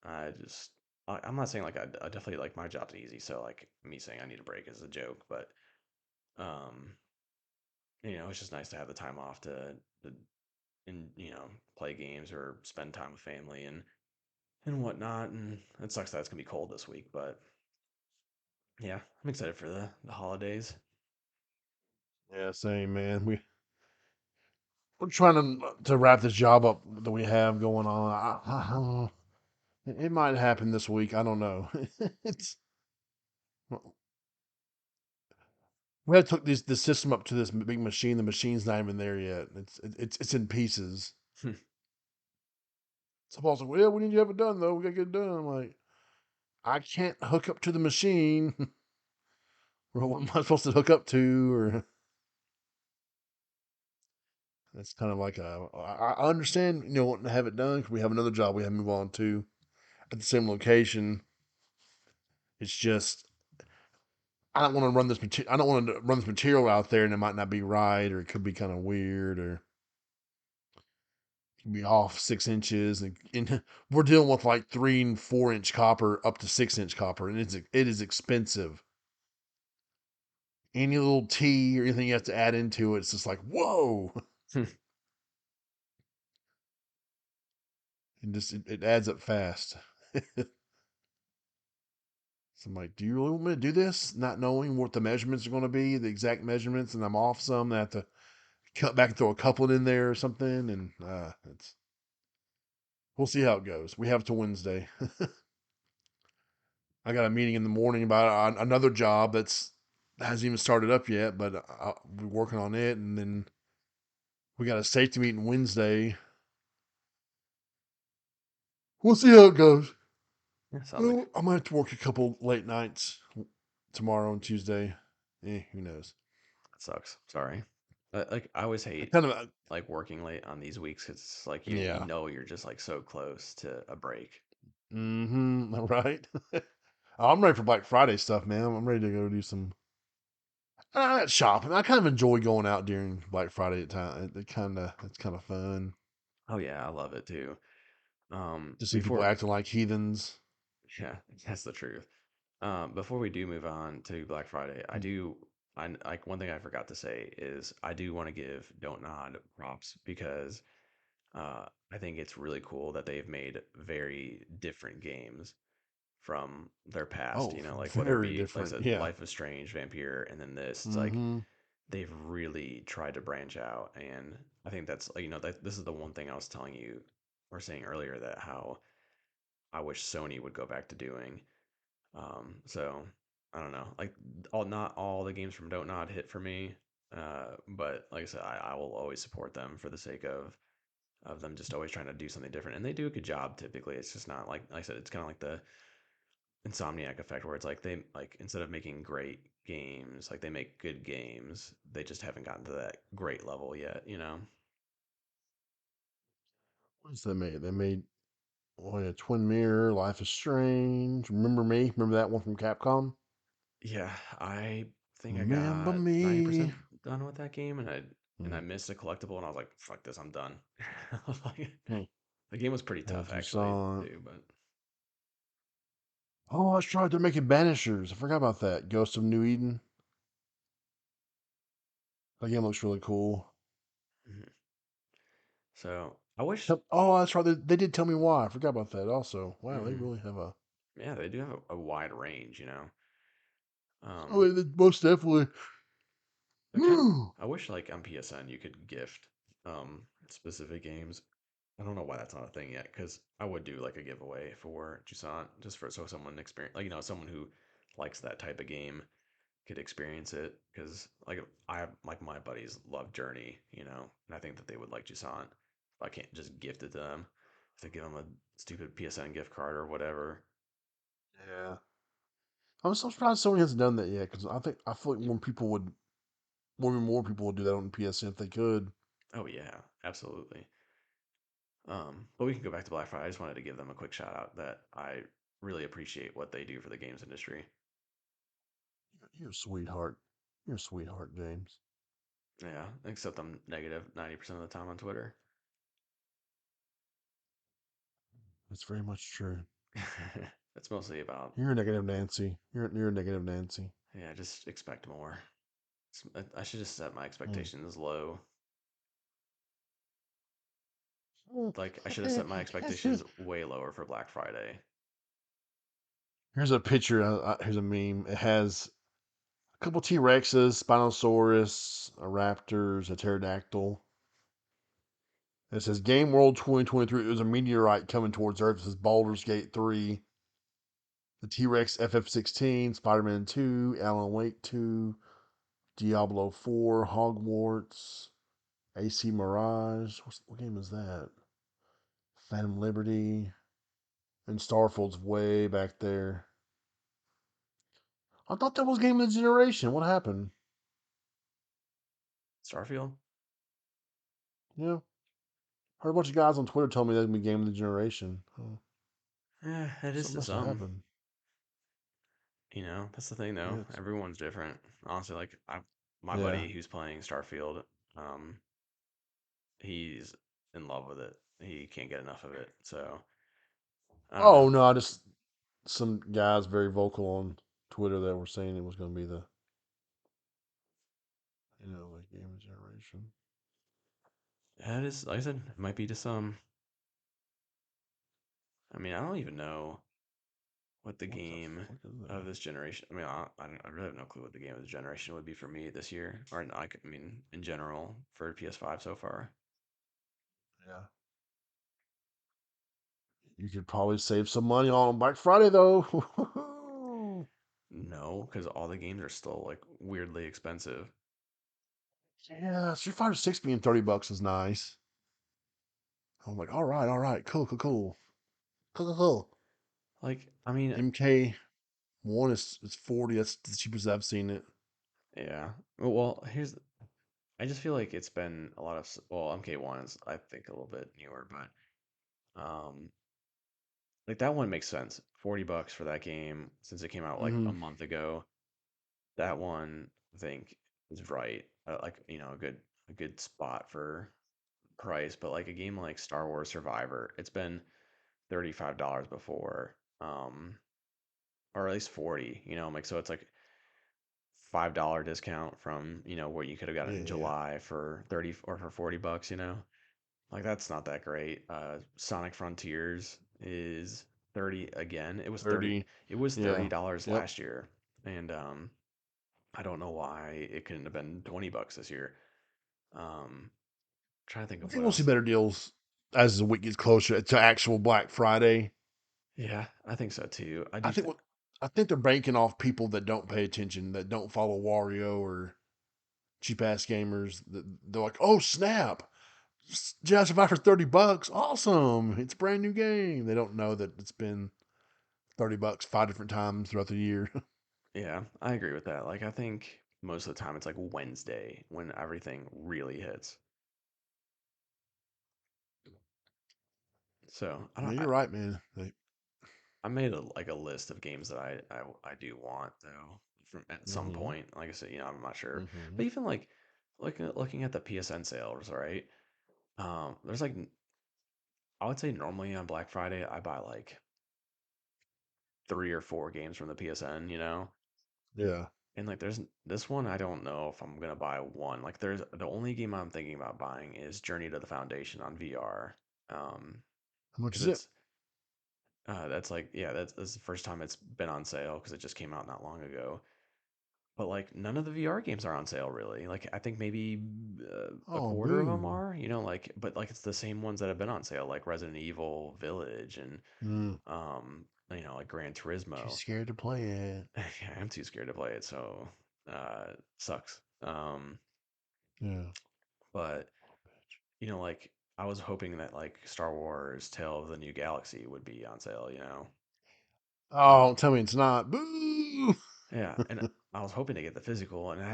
I just I'm not saying like I definitely like my job's easy, so like me saying I need a break is a joke, but Um, it's just nice to have the time off to and play games or spend time with family and whatnot. And it sucks that it's gonna be cold this week, but yeah, I'm excited for the holidays. Yeah, same man. We're trying to wrap this job up that we have going on. It might happen this week. I don't know. it's we had to took the system up to this big machine. The machine's not even there yet. It's in pieces. So Paul's like, "Well, we need to have it done though. We gotta get it done." I'm like, "I can't hook up to the machine. Or what am I supposed to hook up to?" Or it's kind of like I understand, wanting to have it done because we have another job we have to move on to at the same location. It's just I don't want to run this material. I don't want to run this material out there, and it might not be right, or it could be kind of weird, or it could be off 6 inches. And we're dealing with like 3 and 4 inch copper up to 6 inch copper, and it is expensive. Any little T or anything you have to add into it, it's just like whoa. And just it adds up fast. So I'm like, do you really want me to do this? Not knowing what the measurements are going to be, the exact measurements, and I'm off some. I have to cut back and throw a couplet in there or something, and it's we'll see how it goes. We have till Wednesday. I got a meeting in the morning about another job that's hasn't even started up yet, but I'll be working on it, and then we got a safety meeting Wednesday. We'll see how it goes. Yeah, sounds like Well, I might have to work a couple late nights tomorrow and Tuesday. Who knows? that sucks. Sorry. Like I always I hate kind of like working late on these weeks 'cause it's like you yeah. know you're just like so close to a break. Mm-hmm. Right. I'm ready for Black Friday stuff, man. I'm ready to go do some shopping. I kind of enjoy going out during Black Friday at time. It's kind of fun Oh yeah, I love it too. to see people Before acting like heathens. Yeah, that's the truth. Before we do move on to Black Friday, I like one thing I forgot to say is I do want to give Don't Nod props because I think it's really cool that they've made very different games from their past. Oh, Like whether it very be like I different. said, Yeah. Life is Strange, Vampire, and then this. It's like Mm-hmm. they've really tried to branch out, and I think that's like that this is the one thing I was telling you or saying earlier that how I wish Sony would go back to doing. So I don't know, like not all the games from Don't Nod hit for me, but like I said, I will always support them for the sake of them just always trying to do something different, and they do a good job. Typically, it's just not like I said, it's kind of like the Insomniac effect, where it's like they like instead of making great games, like they make good games. They just haven't gotten to that great level yet. What's they made? They made yeah, Twin Mirror, Life is Strange. Remember Me? Remember that one from Capcom? Yeah, I think I Remember got Me. 90% done with that game, and I Hmm. missed a collectible, and I was like, "Fuck this, I'm done." I was like, Hmm. the game was pretty Had tough actually Toussaint. too, but Oh, that's right. They're making Banishers. I forgot about that. Ghost of New Eden. That game looks really cool. mhm. So I wish, Oh, that's right. They did tell me why. I forgot about that also. Wow, they mhm, really have a. yeah, they do have a wide range. Oh, Um, most definitely. I kind of, I wish like on PSN you could gift specific games. I don't know why that's not a thing yet, because I would do like a giveaway for Jusant just for so someone experience like someone who likes that type of game could experience it because like I have like my buddies love Journey, and I think that they would like Jusant. I can't just gift it to them. To give them a stupid PSN gift card or whatever. Yeah. I'm so surprised Sony hasn't done that yet because I feel like more people would do that on PSN if they could. Oh yeah, absolutely. But we can go back to Black Friday. I just wanted to give them a quick shout out that I really appreciate what they do for the games industry. You're a sweetheart. You're a sweetheart, James. Yeah, except I'm negative 90% of the time on Twitter. That's very much true. It's mostly about You're a negative Nancy. You're a negative Nancy. yeah, just expect more. I should just set my Mm. expectations low. Mm. Like I should have set my expectations way lower for Black Friday. Here's a picture. Here's a meme. It has a couple T Rexes, Spinosaurus, a Raptors, a pterodactyl. It says Game World 2023. It was a meteorite coming towards Earth. It says Baldur's Gate 3, the T Rex FF16, Spider Man 2, Alan Wake 2, Diablo 4, Hogwarts, AC Mirage. What game is that? Phantom Liberty. And Starfield's way back there. I thought that was Game of the Generation. What happened? Starfield? Yeah. Heard a bunch of guys on Twitter tell me that would be Game of the Generation. Oh, Yeah, it is something to must have some. happened. That's the thing though. Yeah, it's, Everyone's different. Honestly, my yeah. buddy who's playing Starfield, um, he's in love with it. He can't get enough of it. So I don't know. Oh no, I just some guys very vocal on Twitter that were saying it was going to be the like Game of the Generation. Yeah, it is. Like I said, it might be to some. I mean, I don't even know what the What the game fuck is of that? this generation. I mean, I really have no clue what the game of the generation would be for me this year, or I mean, in general for PS5 so far. Yeah. You could probably save some money on Black Friday though. No, because all the games are still like weirdly expensive. Yeah, Street Fighter 6 being $30 is nice. I'm like, all right, cool, cool, cool. Cool, cool, cool. Like, I mean, MK1 is 40. That's the cheapest I've seen it. yeah. Well, I just feel like it's been a lot of, well, MK1 is, I think, a little bit newer, but, like that one makes sense. $40 for that game since it came out like Mm-hmm. a month ago. That one, I think, is right. Like, a good spot for price, but like a game like Star Wars Survivor, it's been $35 before, or at least 40, like so it's like $5 discount from, what you could have gotten in Yeah. July for 30 or for $40. Like that's not that great. Sonic Frontiers is 30 again. 30. It was Yeah. $30 Yep. last year. And I don't know why it couldn't have been $20 this year. Trying to think I of think what we'll see else. better deals as the week gets closer to actual Black Friday. Yeah, I think so too. I I do. think what I think they're banking off people that don't pay attention, that don't follow Wario or cheap ass gamers. They're like, oh snap, Jedi Survivor for $30. Awesome. It's a brand new game. They don't know that it's been $30 five different times throughout the year. Yeah, I agree with that. Like, I think most of the time it's like Wednesday when everything really hits. So I Yeah, don't. you're right, man. I made a list of games that I do want though from at some Mm-hmm. point. Like I said, I'm not sure, Mm-hmm. but even like looking at the PSN sales, right? There's like I would say normally on Black Friday I buy like 3 or 4 games from the PSN, Yeah. and like there's this one I don't know if I'm gonna buy one. Like there's the only game I'm thinking about buying is Journey to the Foundation on VR. Um, How much because is it? it's that's like yeah that's the first time it's been on sale because it just came out not long ago. But like none of the VR games are on sale really. Like I think maybe a Oh, quarter of them boo. are, like but like it's the same ones that have been on sale like Resident Evil Village and Mm. like Gran Too Turismo. scared to play it. Yeah, I'm too scared to play it, so sucks. Yeah. But like I was hoping that like Star Wars Tale of the New Galaxy would be on sale. Oh, Um tell me it's not. Boo. yeah, and I was hoping to get the physical and it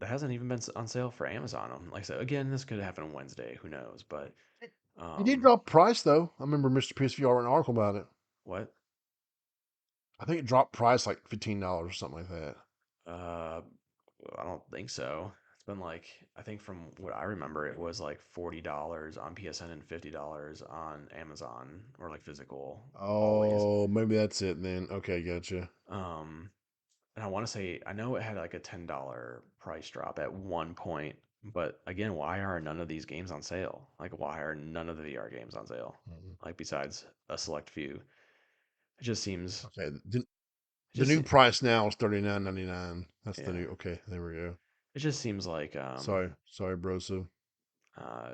hasn't even been on sale for Amazon. Like I said, again, this could happen Wednesday, who knows, but It did um drop price though. I remember Mr. PSVR wrote an article about it. what? I think it dropped price like $15 or something like that. Uh I don't think so. It's been like I think from what I remember it was like $40 on PSN and $50 on Amazon or like physical always. Oh, maybe that's it then. Okay, gotcha. Um and I want to say I know it had like a $10 price drop at one point, but again, why are none of these games on sale? Like, why are none of the VR games on sale? Mhm. Like, besides a select few, it just seems, Okay, it the just, new price now is $39.99. That's the yeah, new. Okay, there we go. it just seems like, Sorry, bro. So uh,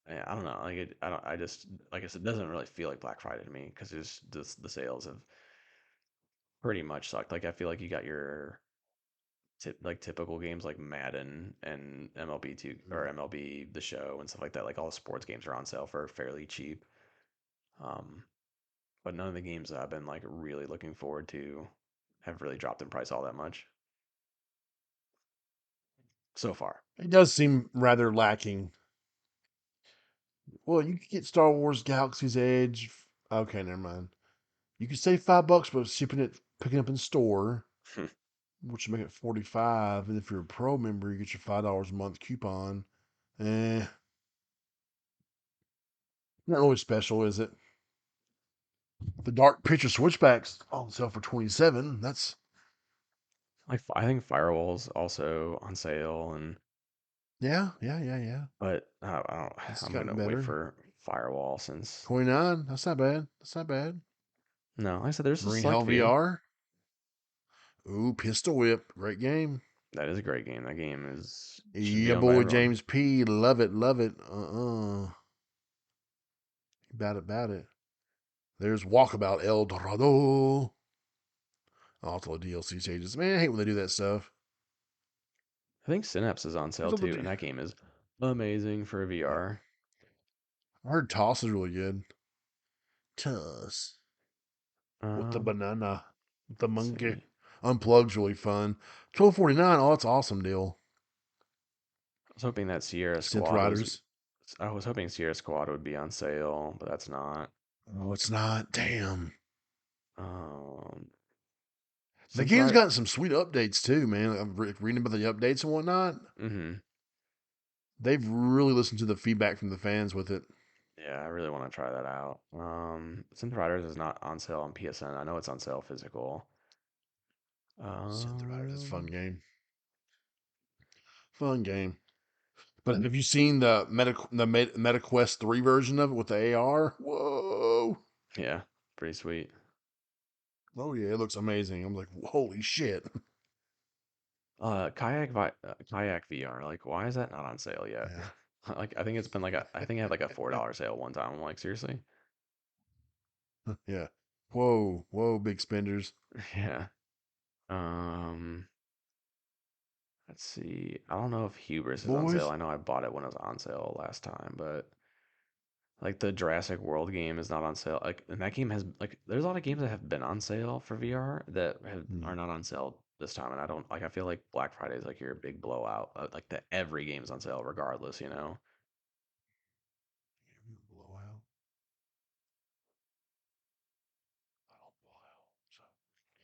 I don't know, like, I don't, I just, like I said, it doesn't really feel like Black Friday to me because it's just the sales have pretty much sucked. Like, I feel like you got your like typical games like Madden and MLB two or MLB the Show and stuff like that. Like all the sports games are on sale for fairly cheap. Um, but none of the games that I've been like really looking forward to have really dropped in price all that much so far. it does seem rather lacking. Well, you could get Star Wars Galaxy's Edge. Okay, never mind. You could save $5, but picking up in store, which would make it 45. And if you're a pro member, you get your $5 a month coupon. Eh, not really special, is it? The Dark Picture Switchbacks on sale for 27. That's Like I think Firewall's also on sale, and yeah. but I don't. It's I'm gotten gonna wait better. for Firewall since 29. That's not bad. That's not bad. no, like I said, there's a Marine select Hell few. VR. Ooh, Pistol Whip. Great game. That is a great game. That game is should be Yeah, owned by boy, everyone. James P. Love it, love it. About it. There's Walkabout El Dorado. Also, DLC changes. Man, I hate when they do that stuff. I think Synapse is on Here's sale all too, and that game is amazing for yeah. VR. I heard Toss is really good. Toss with the Um, banana, with the let's monkey. see. Unplugged's really fun. 12.49. Oh, that's an awesome deal. I was hoping that Sierra Synth Squad was. Riders. I was hoping Sierra Squad would be on sale, but that's not. Oh, it's not. Damn. Um, The Synth game's Rider. gotten some sweet updates too, man. I'm reading about the updates and whatnot. Mm-hmm. They've really listened to the feedback from the fans with it. Yeah, I really want to try that out. Synth Riders is not on sale on PSN. I know it's on sale physical. Synth Riders is a fun Um, game. Fun game. But have you seen the MetaQuest 3 version of it with the AR? Whoa. yeah, pretty sweet. Oh yeah, it looks amazing. I'm like, holy shit. Kayak VR. Like, why is that not on sale yet? Yeah. Like, I think it's been like I think it had like a $4 sale one time. I'm like, seriously? Yeah. Whoa, big spenders. Yeah. Um, let's see. I don't know if Hubris is on sale. Boys. I know I bought it when it was on sale last time, but like the Jurassic World game is not on sale. Like, and that game has like there's a lot of games that have been on sale for VR that Hmm. are not on sale this time, and I don't like. I feel like Black Friday is like your big blowout. Like that every game's on sale regardless. You know. Blowout.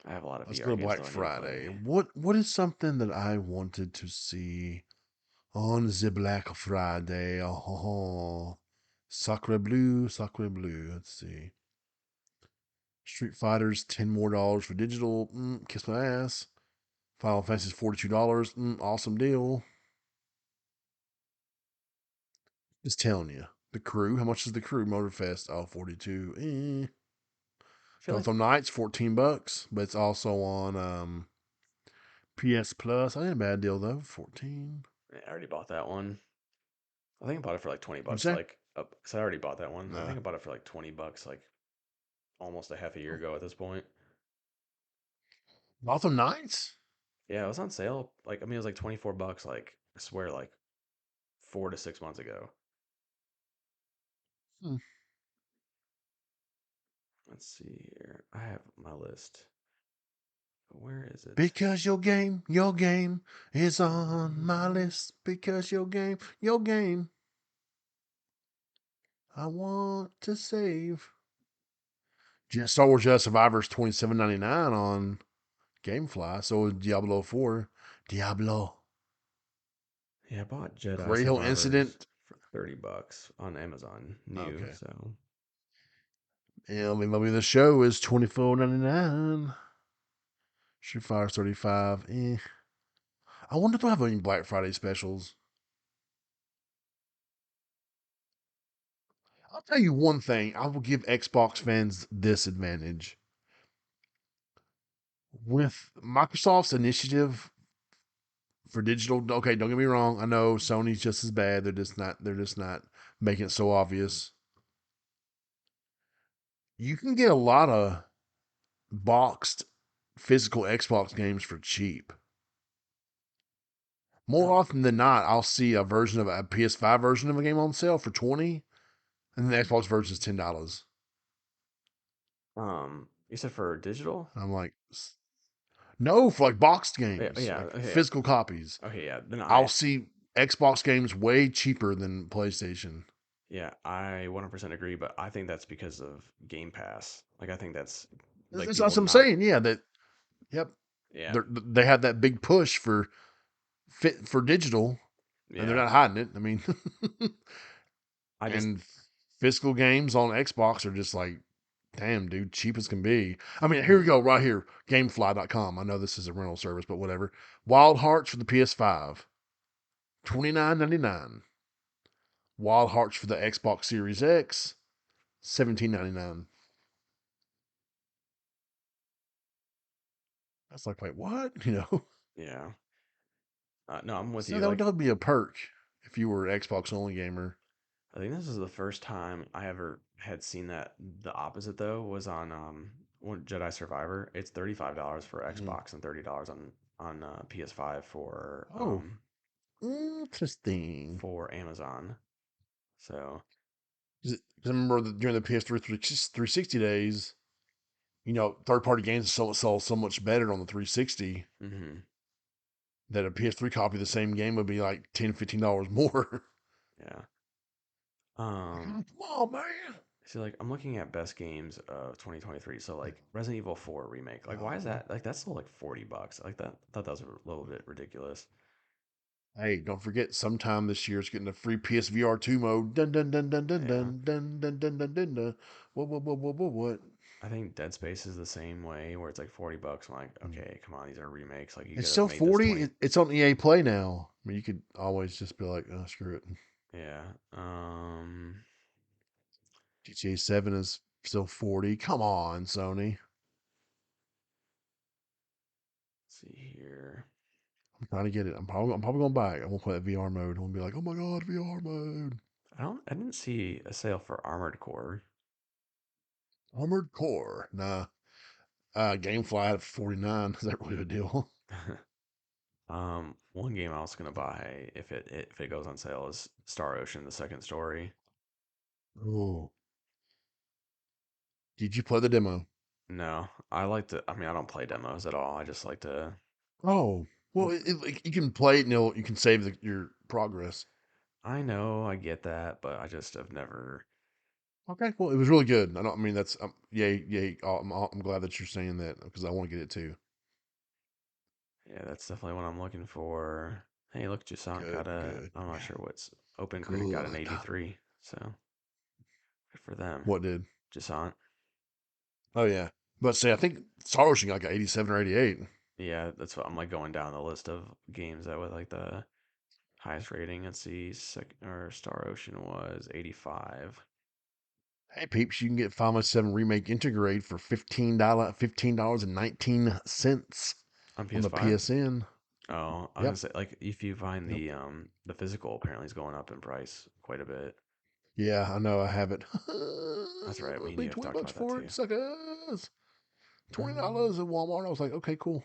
I have a lot of Let's VR go to games Black though I need to Friday. play. What is something that I wanted to see on the Black Friday? Oh, Sacre Blue, Sacre Blue. Let's see. Street Fighters, $10 more for digital. Kiss my ass. Final Fantasy's $42. Awesome deal. Just telling you. The Crew. How much is the Crew Motorfest? Oh, 42. I feel like Gotham Knights, $14, but it's also on PS Plus. I ain't a bad deal though. 14. I already bought that one. I think I bought it for like 20 What'd bucks. you say? Like, cause I already bought that one. I Nah. think I bought it for like 20 bucks, like almost a half a year Oh, ago at this point. Gotham Knights? Yeah, it was on sale. Like, I mean, it was like 24 bucks. Like, I swear, like 4 to 6 months ago. Hmm. Let's see here. I have my list. Where is it? Because your game is on my list. Because your game, I want to save. Star Wars Jedi Survivors 27.99 on GameFly. So is Diablo 4. Diablo. Yeah, I bought Jedi Gray Hill Survivors Incident. for 30 bucks on Amazon new. Okay. So, MLB The Show is 24.99. Street Fighter 35. Eh. I wonder if they'll have any Black Friday specials. I'll tell you one thing. I will give Xbox fans this advantage. With Microsoft's initiative for digital, okay, don't get me wrong. I know Sony's just as bad. They're just not making it so obvious. You can get a lot of boxed physical Xbox games for cheap. More Oh, often than not, I'll see a version of a PS5 version of a game on sale for 20, and the Xbox version is $10. you said for digital? I'm like, no, for like boxed Yeah, games, yeah, like okay, physical copies. okay, yeah. Then I'll see Xbox games way cheaper than PlayStation. yeah, I 100% agree, but I think that's because of Game Pass. Like, I think that's like That's people what I'm not, saying. Yeah, that yep. yeah, They had that big push for fit for digital, and they're yeah. not hiding it. I mean, I just, and physical games on Xbox are just like, damn, dude, cheap as can be. I mean, here mhm. we go, right here, GameFly.com. I know this is a rental service, but whatever. Wild Hearts for the PS5, $29.99. Wild Hearts for the Xbox Series X, $17.99. That's like, wait, what? Yeah. No, I'm with So you. that would, Like, that would be a perk if you were an Xbox only gamer. I think this is the first time I ever had seen that. The opposite though was on Jedi Survivor. It's $35 for Mhm. Xbox and $30 on PS5 Oh, interesting. for Amazon. So, Because I remember during the PS3 360 days, third party games sell so much better on the 360 hmm that a PS3 copy of the same game would be like $10, $15 more. yeah. Like, Um, oh, come on, man. See, like I'm looking at best games of 2023. So like Resident Evil 4 remake. Like why is Uh, that? Like that's still like $40. Like that. I thought that was a little bit ridiculous. hey, don't forget, sometime this year it's getting a free PSVR2 mode. Dun dun dun dun dun Yeah. dun dun dun dun dun dun. Dun. What? I think Dead Space is the same way, where it's like $40. I'm like, Hmm. okay, come on, these are remakes. Like you It's could have still made this 40. 20. It's on EA Play now. I mean, you could always just be like, oh, screw it. Yeah. GTA 7 is still 40. Come on, Sony. Let's see here. I'm trying to get it. I'm probably gonna buy it. I'm gonna play that VR mode. I'm gonna be like, oh my god, VR mode. I didn't see a sale for Armored Core. Armored Core. Nah. Gamefly at 49. Is that really a deal? One game I was gonna buy if it goes on sale is Star Ocean: The Second Story. Oh. Did you play the demo? No, I like to. I mean, I don't play demos at all. I just like to. Oh. Well, like, you can play it and you can save your progress. I know, I get that, but I just have never. Okay. Well, it was really good. I mean, that's yay, yay. I'm glad that you're saying that because I want to get it too. Yeah, that's definitely what I'm looking for. Hey, look, Jusant Good, got a. good, I'm not sure what's Open Critic got an good. 83, so good for them. What did? Jusant. Oh yeah. But say I think Star Ocean got like 87 or 88. Yeah, that's what I'm like going down the list of games that with like the highest rating. Let's see, second or Star Ocean was 85 Hey peeps, you can get Final Fantasy 7 Remake Integrate for $15.19 on on the PS5. PSN. Oh, I was gonna Yep. say like if you find Yep. the physical apparently is going up in price quite a bit. Yeah, I know I have it. That's right. Me and you Paid have 20 talked bucks about that for too. it, suckers. Um, $20 at Walmart. I was like, okay, cool.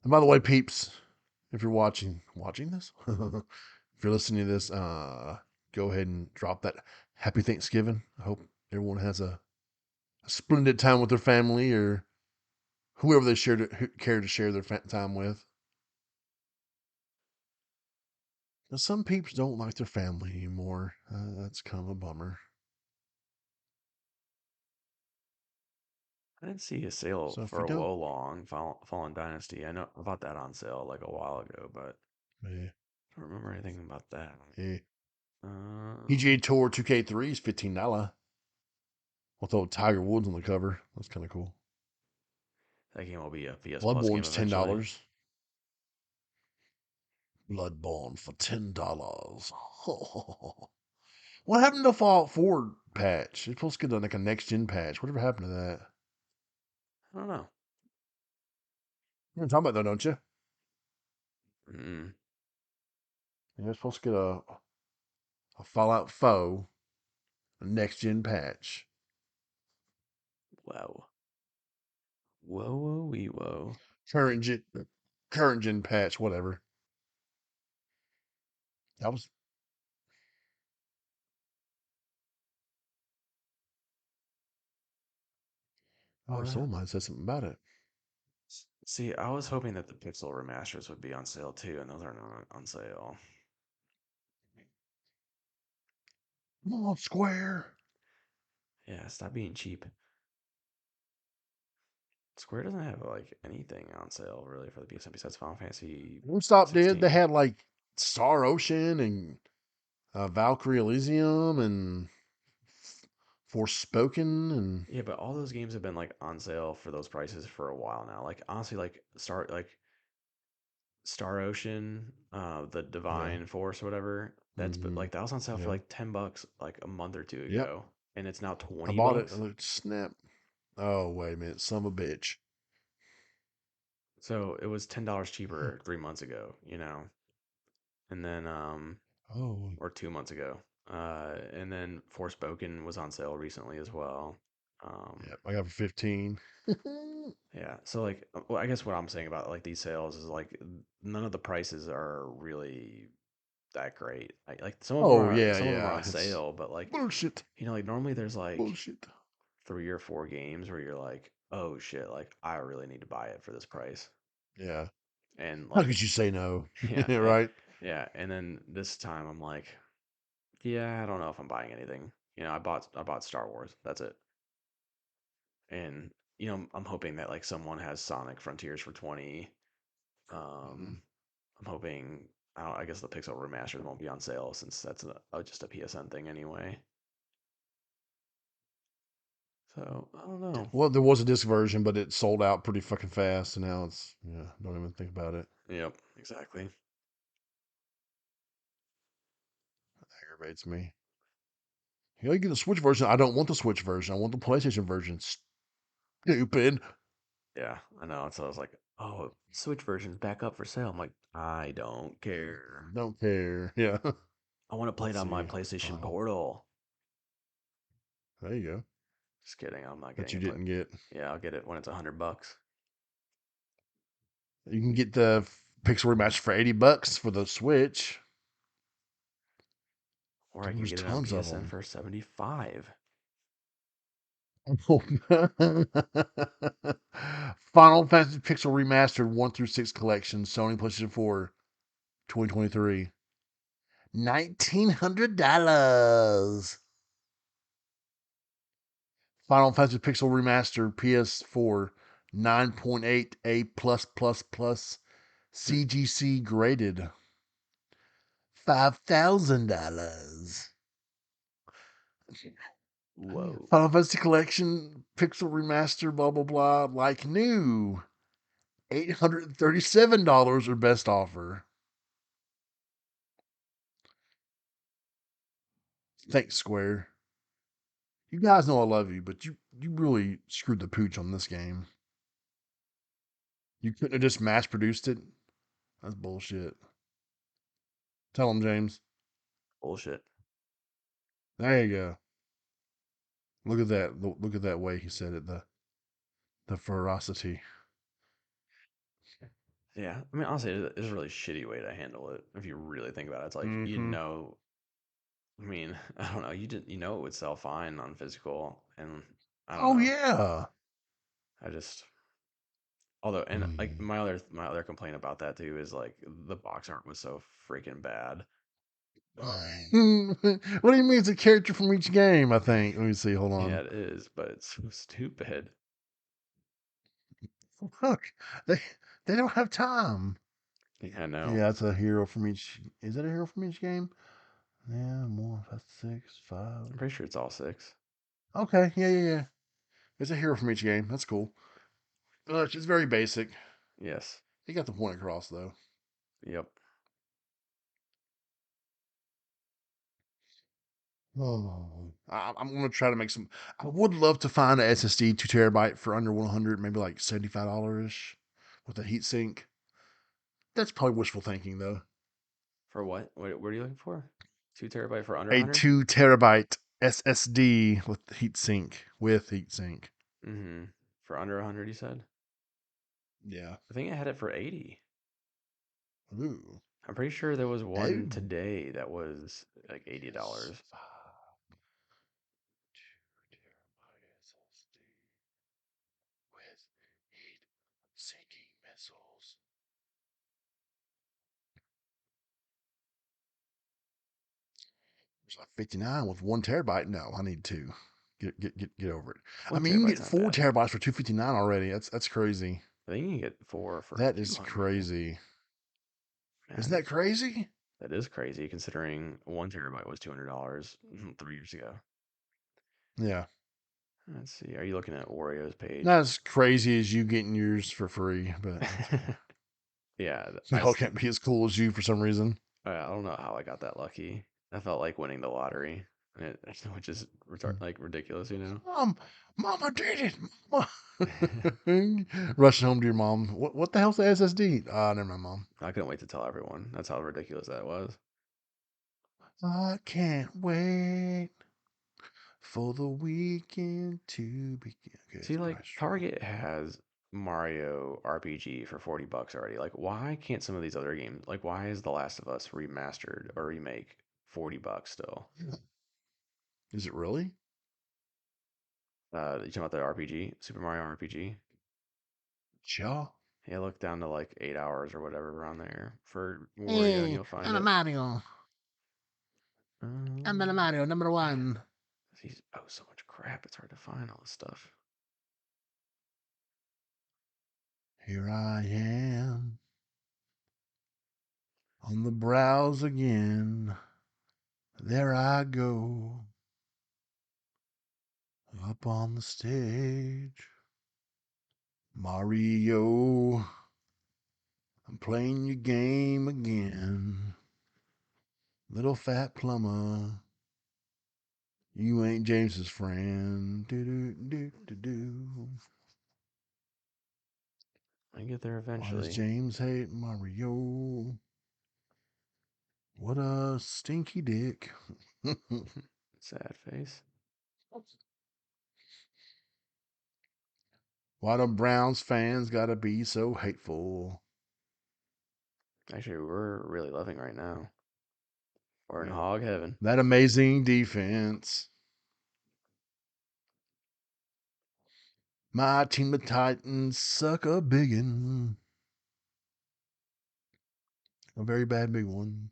And by the way, peeps, if you're watching this, if you're listening to this, go ahead and drop that happy Thanksgiving. I hope everyone has a splendid time with their family or whoever they who care to share their time with. Now, some peeps don't like their family anymore. That's kind of a bummer. I didn't see a sale So if for you a don't, Fallen Dynasty. I know I bought that on sale like a while ago, but eh, I don't remember anything about that. eh. Um, PGA Tour 2K3 is $15 with old Tiger Woods on the cover. That's kind of cool. That game will be a PS Plus game Bloodborne's eventually. $10. Bloodborne for $10. What happened to Fallout 4 patch? It's supposed to get like a next gen patch. Whatever happened to that? I don't know. You know what I'm talking about though, don't you? Mm, You're supposed to get a Fallout 4 a next gen patch. wow. Whoa, whoa, wee, whoa. Current gen current gen patch, whatever. That was oh What? someone might have said something about it. See, I was hoping that the Pixel remasters would be on sale too, and those are not on sale. Come on, Square. Yeah, stop being cheap. Square doesn't have like anything on sale really for the PSN besides Final Fantasy GameStop did. They 16. had like Star Ocean and Valkyrie Elysium and Forspoken and Yeah, but all those games have been like on sale for those prices for a while now. Like honestly, Star Ocean, the yeah. Divine Force or whatever. Mm-hmm. That was on sale for Yeah. like $10 like a month or two Yep. ago, and it's now I 20 bought it. I bucks. looked snap. Oh wait a minute, son of a bitch. So it was $10 cheaper 3 months ago, and then Oh or 2 months ago, and then Forspoken was on sale recently as well. yeah, I got it for 15. Yeah, so like, well, I guess what I'm saying about like these sales is like none of the prices are really that great. Like Oh yeah, some of them are yeah. on It's sale, but like bullshit. like normally there's like Bullshit. 3 or 4 games where you're like, oh shit, like I really need to buy it for this price, Yeah. and How like could you say no? yeah, Right? yeah, and then this time I'm like, yeah, I don't know if I'm buying anything. I bought Star Wars. That's it, and I'm hoping that like someone has Sonic Frontiers for 20. Mhm. Um, I'm hoping. I guess the Pixel Remastered won't be on sale since that's just a PSN thing anyway. So I don't know. Well, there was a disc version, but it sold out pretty fucking fast, and now it's yeah. Don't even think about it. Yep, exactly. Aggravates me. You get the Switch version. I don't want the Switch version. I want the PlayStation version. Stupid. Yeah, I know. So I was like, oh, Switch version's back up for sale. I'm like, I don't care. Don't care. Yeah. I want to play it Let's on my see. PlayStation Final. Portal. There you go. Just kidding. I'm not That getting you a play. didn't get. Yeah, I'll get it when it's $100. You can get the Pixel Remaster for $80 for the Switch. Or I can There's get it on tons of PSN them. for 75. Final Fantasy Pixel Remastered 1 through 6 collection, Sony PlayStation 4, 2023. $1,900. Final Fantasy Pixel Remastered PS4, 9.8 A plus CGC graded. $5,000. Whoa. Final Fantasy Collection Pixel Remaster, blah blah blah, like new. $837 or best offer. Thanks, Square. You guys know I love you, but you really screwed the pooch on this game. You couldn't have just mass produced it. That's bullshit. Tell him, James. Bullshit. There you go. Look at that. Look at that way he said it. The ferocity. Yeah, I mean, honestly, it's a really shitty way to handle it. If you really think about it, it's like, Mm-hmm. I mean, I don't know, it would sell fine on physical, and I don't Oh know. yeah. I just, although, and like Mm. my other complaint about that too is like the box art was so freaking bad. What do you mean it's a character from each game? I think. Let me see. Hold Yeah, on. it is, but it's so stupid. Look, they they don't have time. Yeah, I know. Yeah, that's a hero from each. Is that a hero from each game? Yeah, more. That's six, five. I'm pretty sure it's all six. Okay, yeah. It's a hero from each game. That's cool. It's very basic. Yes. He got the point across though. Yep. Oh, I'm gonna try to make some. I would love to find a SSD 2 terabyte for under 100, maybe like $75 with a heatsink. That's probably wishful thinking though. For what are you looking for? 2 terabyte for under A 100? 2 terabyte SSD with heatsink. With heatsink. Mm-hmm. For under 100, you said? Yeah. I think I had it for 80. Ooh. I'm pretty sure there was one Oh. today that was like $80. PS5 2 terabyte SSD with heat sinking missiles. There's like 59 with 1 terabyte. No, I need two. Get over it. I One mean, you can terabyte's get not four bad. terabytes for 259 already. That's crazy. I think you can get four for That is 200. crazy. Isn't Man, that crazy? that is crazy considering 1 terabyte was $200 3 years ago. Yeah. Let's see. Are you looking at Oreo's page? Not as crazy as you getting yours for free, but that's okay. Yeah, They all can't be as cool as you for some reason. I don't know how I got that lucky. I felt like winning the lottery, which is like ridiculous, you know. Mama did it. Mama. Rushing home to your mom. What the hell's the SSD? Ah, never mind, mom. I couldn't wait to tell everyone. That's how ridiculous that was. I can't wait for the weekend to begin. Okay, See, it's like price wrong. Target has Mario RPG for $40 already. Like, why can't some of these other games? Like, why is The Last of Us remastered or remake $40 still? Is it really? You talking about the RPG, Super Mario RPG? Yeah. Yeah, look down to like 8 hours or whatever around there for Wario, and Hey, you'll find I'm a it. Mario. I'm a Um, Mario, number man, one. he's so much crap. It's hard to find all this stuff. Here I am on the browse again. There I go up on the stage. Mario, I'm playing your game again. Little fat plumber, you ain't James's friend. Do do do do do. I get there Why does eventually. James hate Mario? What a stinky dick. Sad face. Why do Browns fans gotta be so hateful? Actually, we're really loving right now. We're in Yeah. hog heaven. That amazing defense. My team, the Titans, suck a biggin. A very bad big one.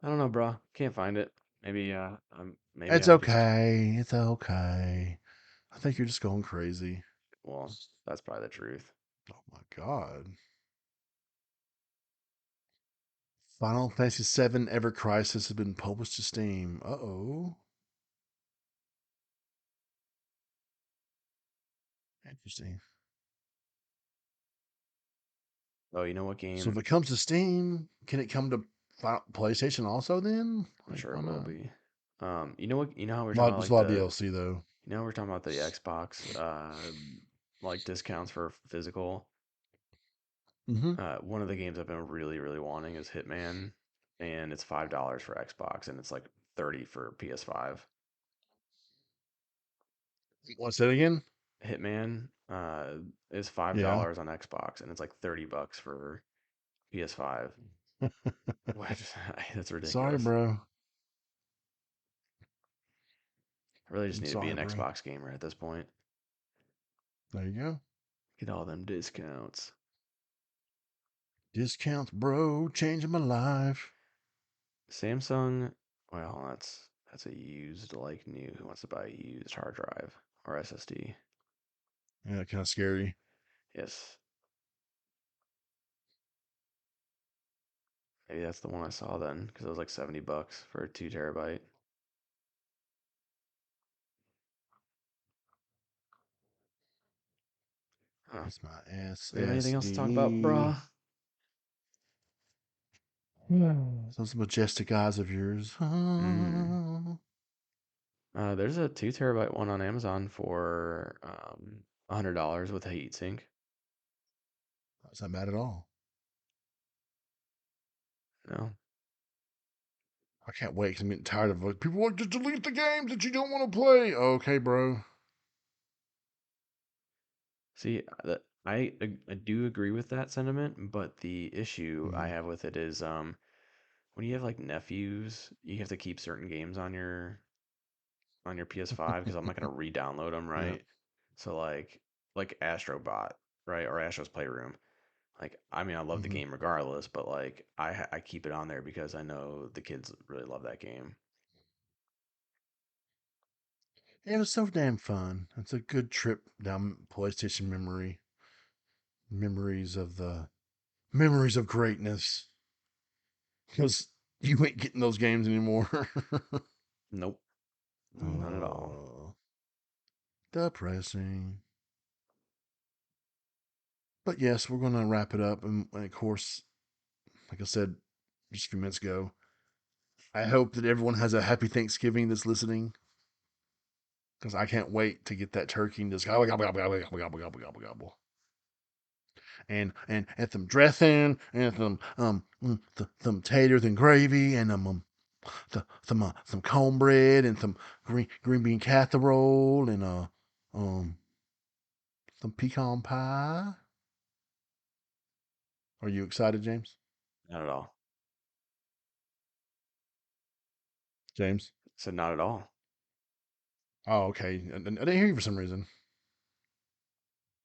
I don't know, bro. Can't find it. Maybe It's I'm just okay. It's okay. I think you're just going crazy. well. That's probably the truth. Oh my god. Final Fantasy VII Ever Crisis has been published to Steam. Uh-oh. Interesting. Oh, you know what So if game? it comes to Steam, can it come to PlayStation also then? I'm Like, sure why it will not? be. You know what? You know how we're A talking lot, about there's a like lot of the DLC though. you know how we're talking about the Xbox like discounts for physical. Mm-hmm. One of the games I've been really wanting is Hitman, and it's $5 for Xbox, and it's like 30 for PS5. What's that again? Hitman is five Yeah. dollars on Xbox, and it's like $30 for PS5. Which that's Sorry, ridiculous. bro. I really just I'm need to be sorry, an bro. Xbox gamer at this point. There you go. Get all them discounts. Discounts, bro. Changing my life. Samsung, well, that's a used like new. Who wants to buy a used hard drive or SSD? Yeah, kind of scary. Yes, maybe that's the one I saw then because it was like $70 for a 2 terabyte. Huh. It's my We have anything else to talk about, SSD. bruh? Those majestic eyes of yours. Mm. Oh, There's a 2 terabyte one on Amazon for $100 with a heatsink. that's not bad at all. No. I can't wait because I'm getting tired of it. People want to delete the games that you don't want to play. Okay, bro. See, I do agree with that sentiment, but the issue I Mhm. have with it is when you have like nephews, you have to keep certain games on your PS5 because I'm not gonna re-download them, Yeah. right? So like Astrobot, right, or Astro's Playroom. Like, I mean, I love the Hmm. game regardless, but like I keep it on there because I know the kids really love that game. It was so damn fun. It's a good trip down PlayStation memories of greatness. Because you ain't getting those games anymore. Nope, not at all. Oh, depressing. But yes, we're going to wrap it up. And of course, like I said just a few minutes ago, I hope that everyone has a happy Thanksgiving that's listening. Because I can't wait to get that turkey and just gobble, gobble, gobble, gobble, gobble, gobble, gobble, gobble, gobble. And some dressing and some taters and gravy and some cornbread and some green bean casserole and um some pecan pie. Are you excited, James? Not at all. James? Said not at all. Oh, okay. I didn't hear you for some reason.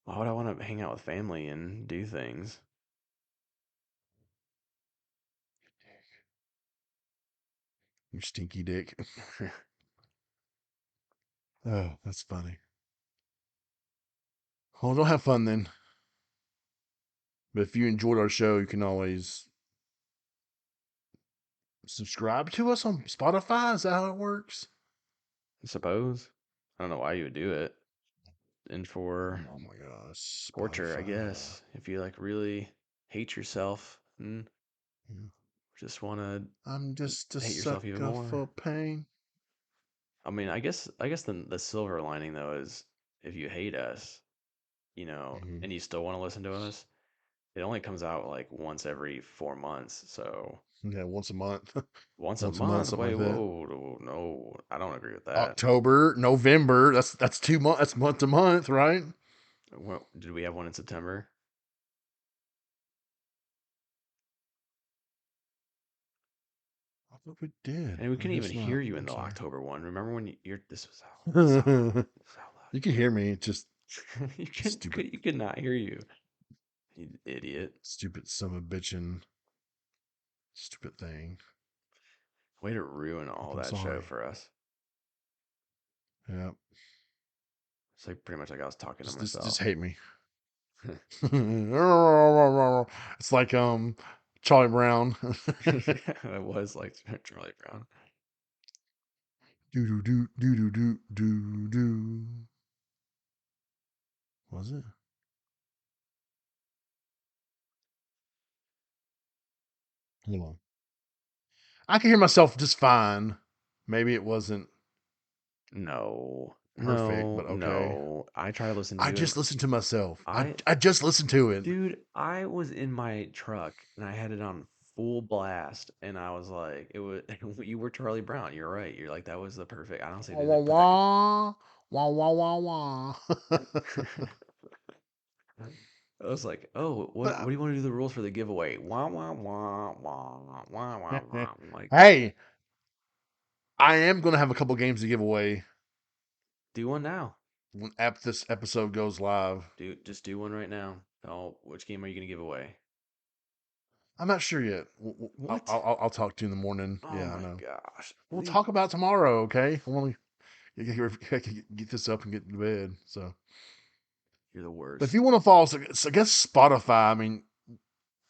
Why would I want to hang out with family and do things? You stinky dick. Oh, that's funny. Well, don't have fun then. But if you enjoyed our show, you can always subscribe to us on Spotify. Is that how it works? I suppose. I don't know why you would do it. And for Oh my gosh, torture, I Spotify. guess. If you like really hate yourself and Yeah. just want to I'm just a hate yourself even sucker more. for pain. I mean, I guess the silver lining though is if you hate us, Hmm. and you still want to listen to us, it only comes out like once every 4 months. So Yeah, once a month. once a Once a month, month. something Wait, like that. whoa, no, I don't agree with that. October, November. That's 2 months. That's month to month, right? Did we have one in September? I thought we did. And we I couldn't even guess hear not. you in I'm the sorry. October one. Remember when you're this was how loud. You This is how can hear me. It's just loud. stupid, You could not hear you. You idiot. stupid son of a bitchin', stupid thing. Way to ruin all I'm that show sorry. for us. Yeah, It's like pretty much like I was talking to just myself. hate me. It's like Charlie Brown. Yeah, it was like Charlie Brown. Do do do do do do do. Was it? Hold on. I can hear myself just fine. Maybe it wasn't No, perfect, no, but okay. no. I try to listen I to it. just listened to myself. I I, I just listened to it. dude, I was in my truck and I had it on full blast, and I was like, it was you were Charlie Brown. You're right. You're like that was the perfect. I don't say Wah they wah put that. wah wah wah wah wah. I was like, oh, what But do you want to do the rules for the giveaway? Wah wah wah wah wah wah wah. I'm like, hey, I am gonna have a couple games to give away do one now. when this episode goes live. Just do one right now. Oh, which game are you gonna give away? I'm not sure yet. What? I'll talk to you in the morning. Oh Yeah, I my know. gosh. We'll talk about tomorrow, okay? I want to get this up and get to bed. So, You're the but if you worst. want to follow, so I guess Spotify. I mean,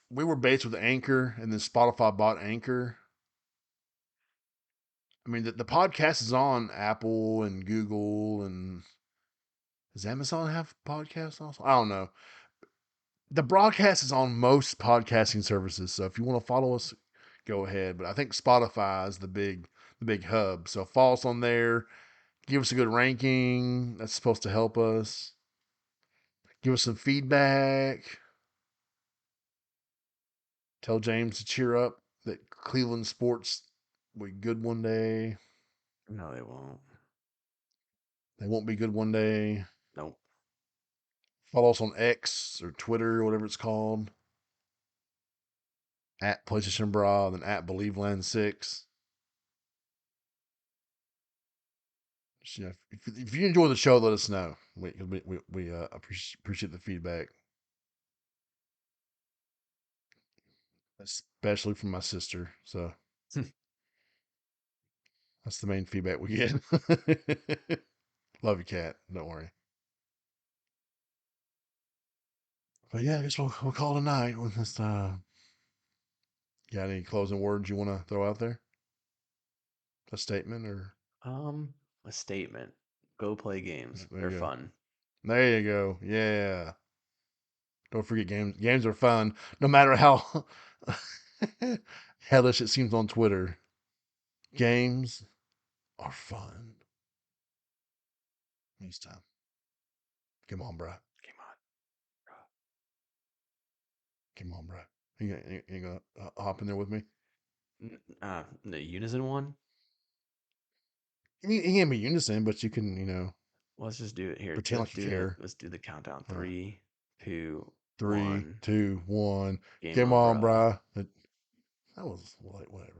we were based with Anchor, and then Spotify bought Anchor. I mean, the podcast is on Apple and Google and Does Amazon have podcasts also? I don't know. The broadcast is on most podcasting services, so if you want to follow us, go ahead. But I think Spotify is the big hub. So follow us on there. Give us a good ranking. That's supposed to help us. Give us some feedback. Tell James to cheer up that Cleveland sports will be good one day. No, they won't. They won't be good one day. Nope. Follow us on X or Twitter, or whatever it's called. At PlayStation Brah, then at BelieveLand6. Just, if you enjoy the show, let us know. We appreciate the feedback, especially from my sister. So that's the main feedback we get. Love you, cat. Don't worry. But yeah, I guess we'll call it a night with this. Got any closing words you want to throw out there? A statement or Um, a statement. Go play games. there They're you go. fun. There you go. Yeah. Don't forget games. Games are fun, no matter how hellish it seems on Twitter. Games are fun. Next time. Come on, bro. Come on. Come on, bro. You gonna hop in there with me? The Unison one? You can't be unison, but you can, Let's just do it here. pretend like you care. Let's do the countdown. Uh, Three, two, Three, one. two, one. Game Come on, on, bruh. bro. That was like whatever.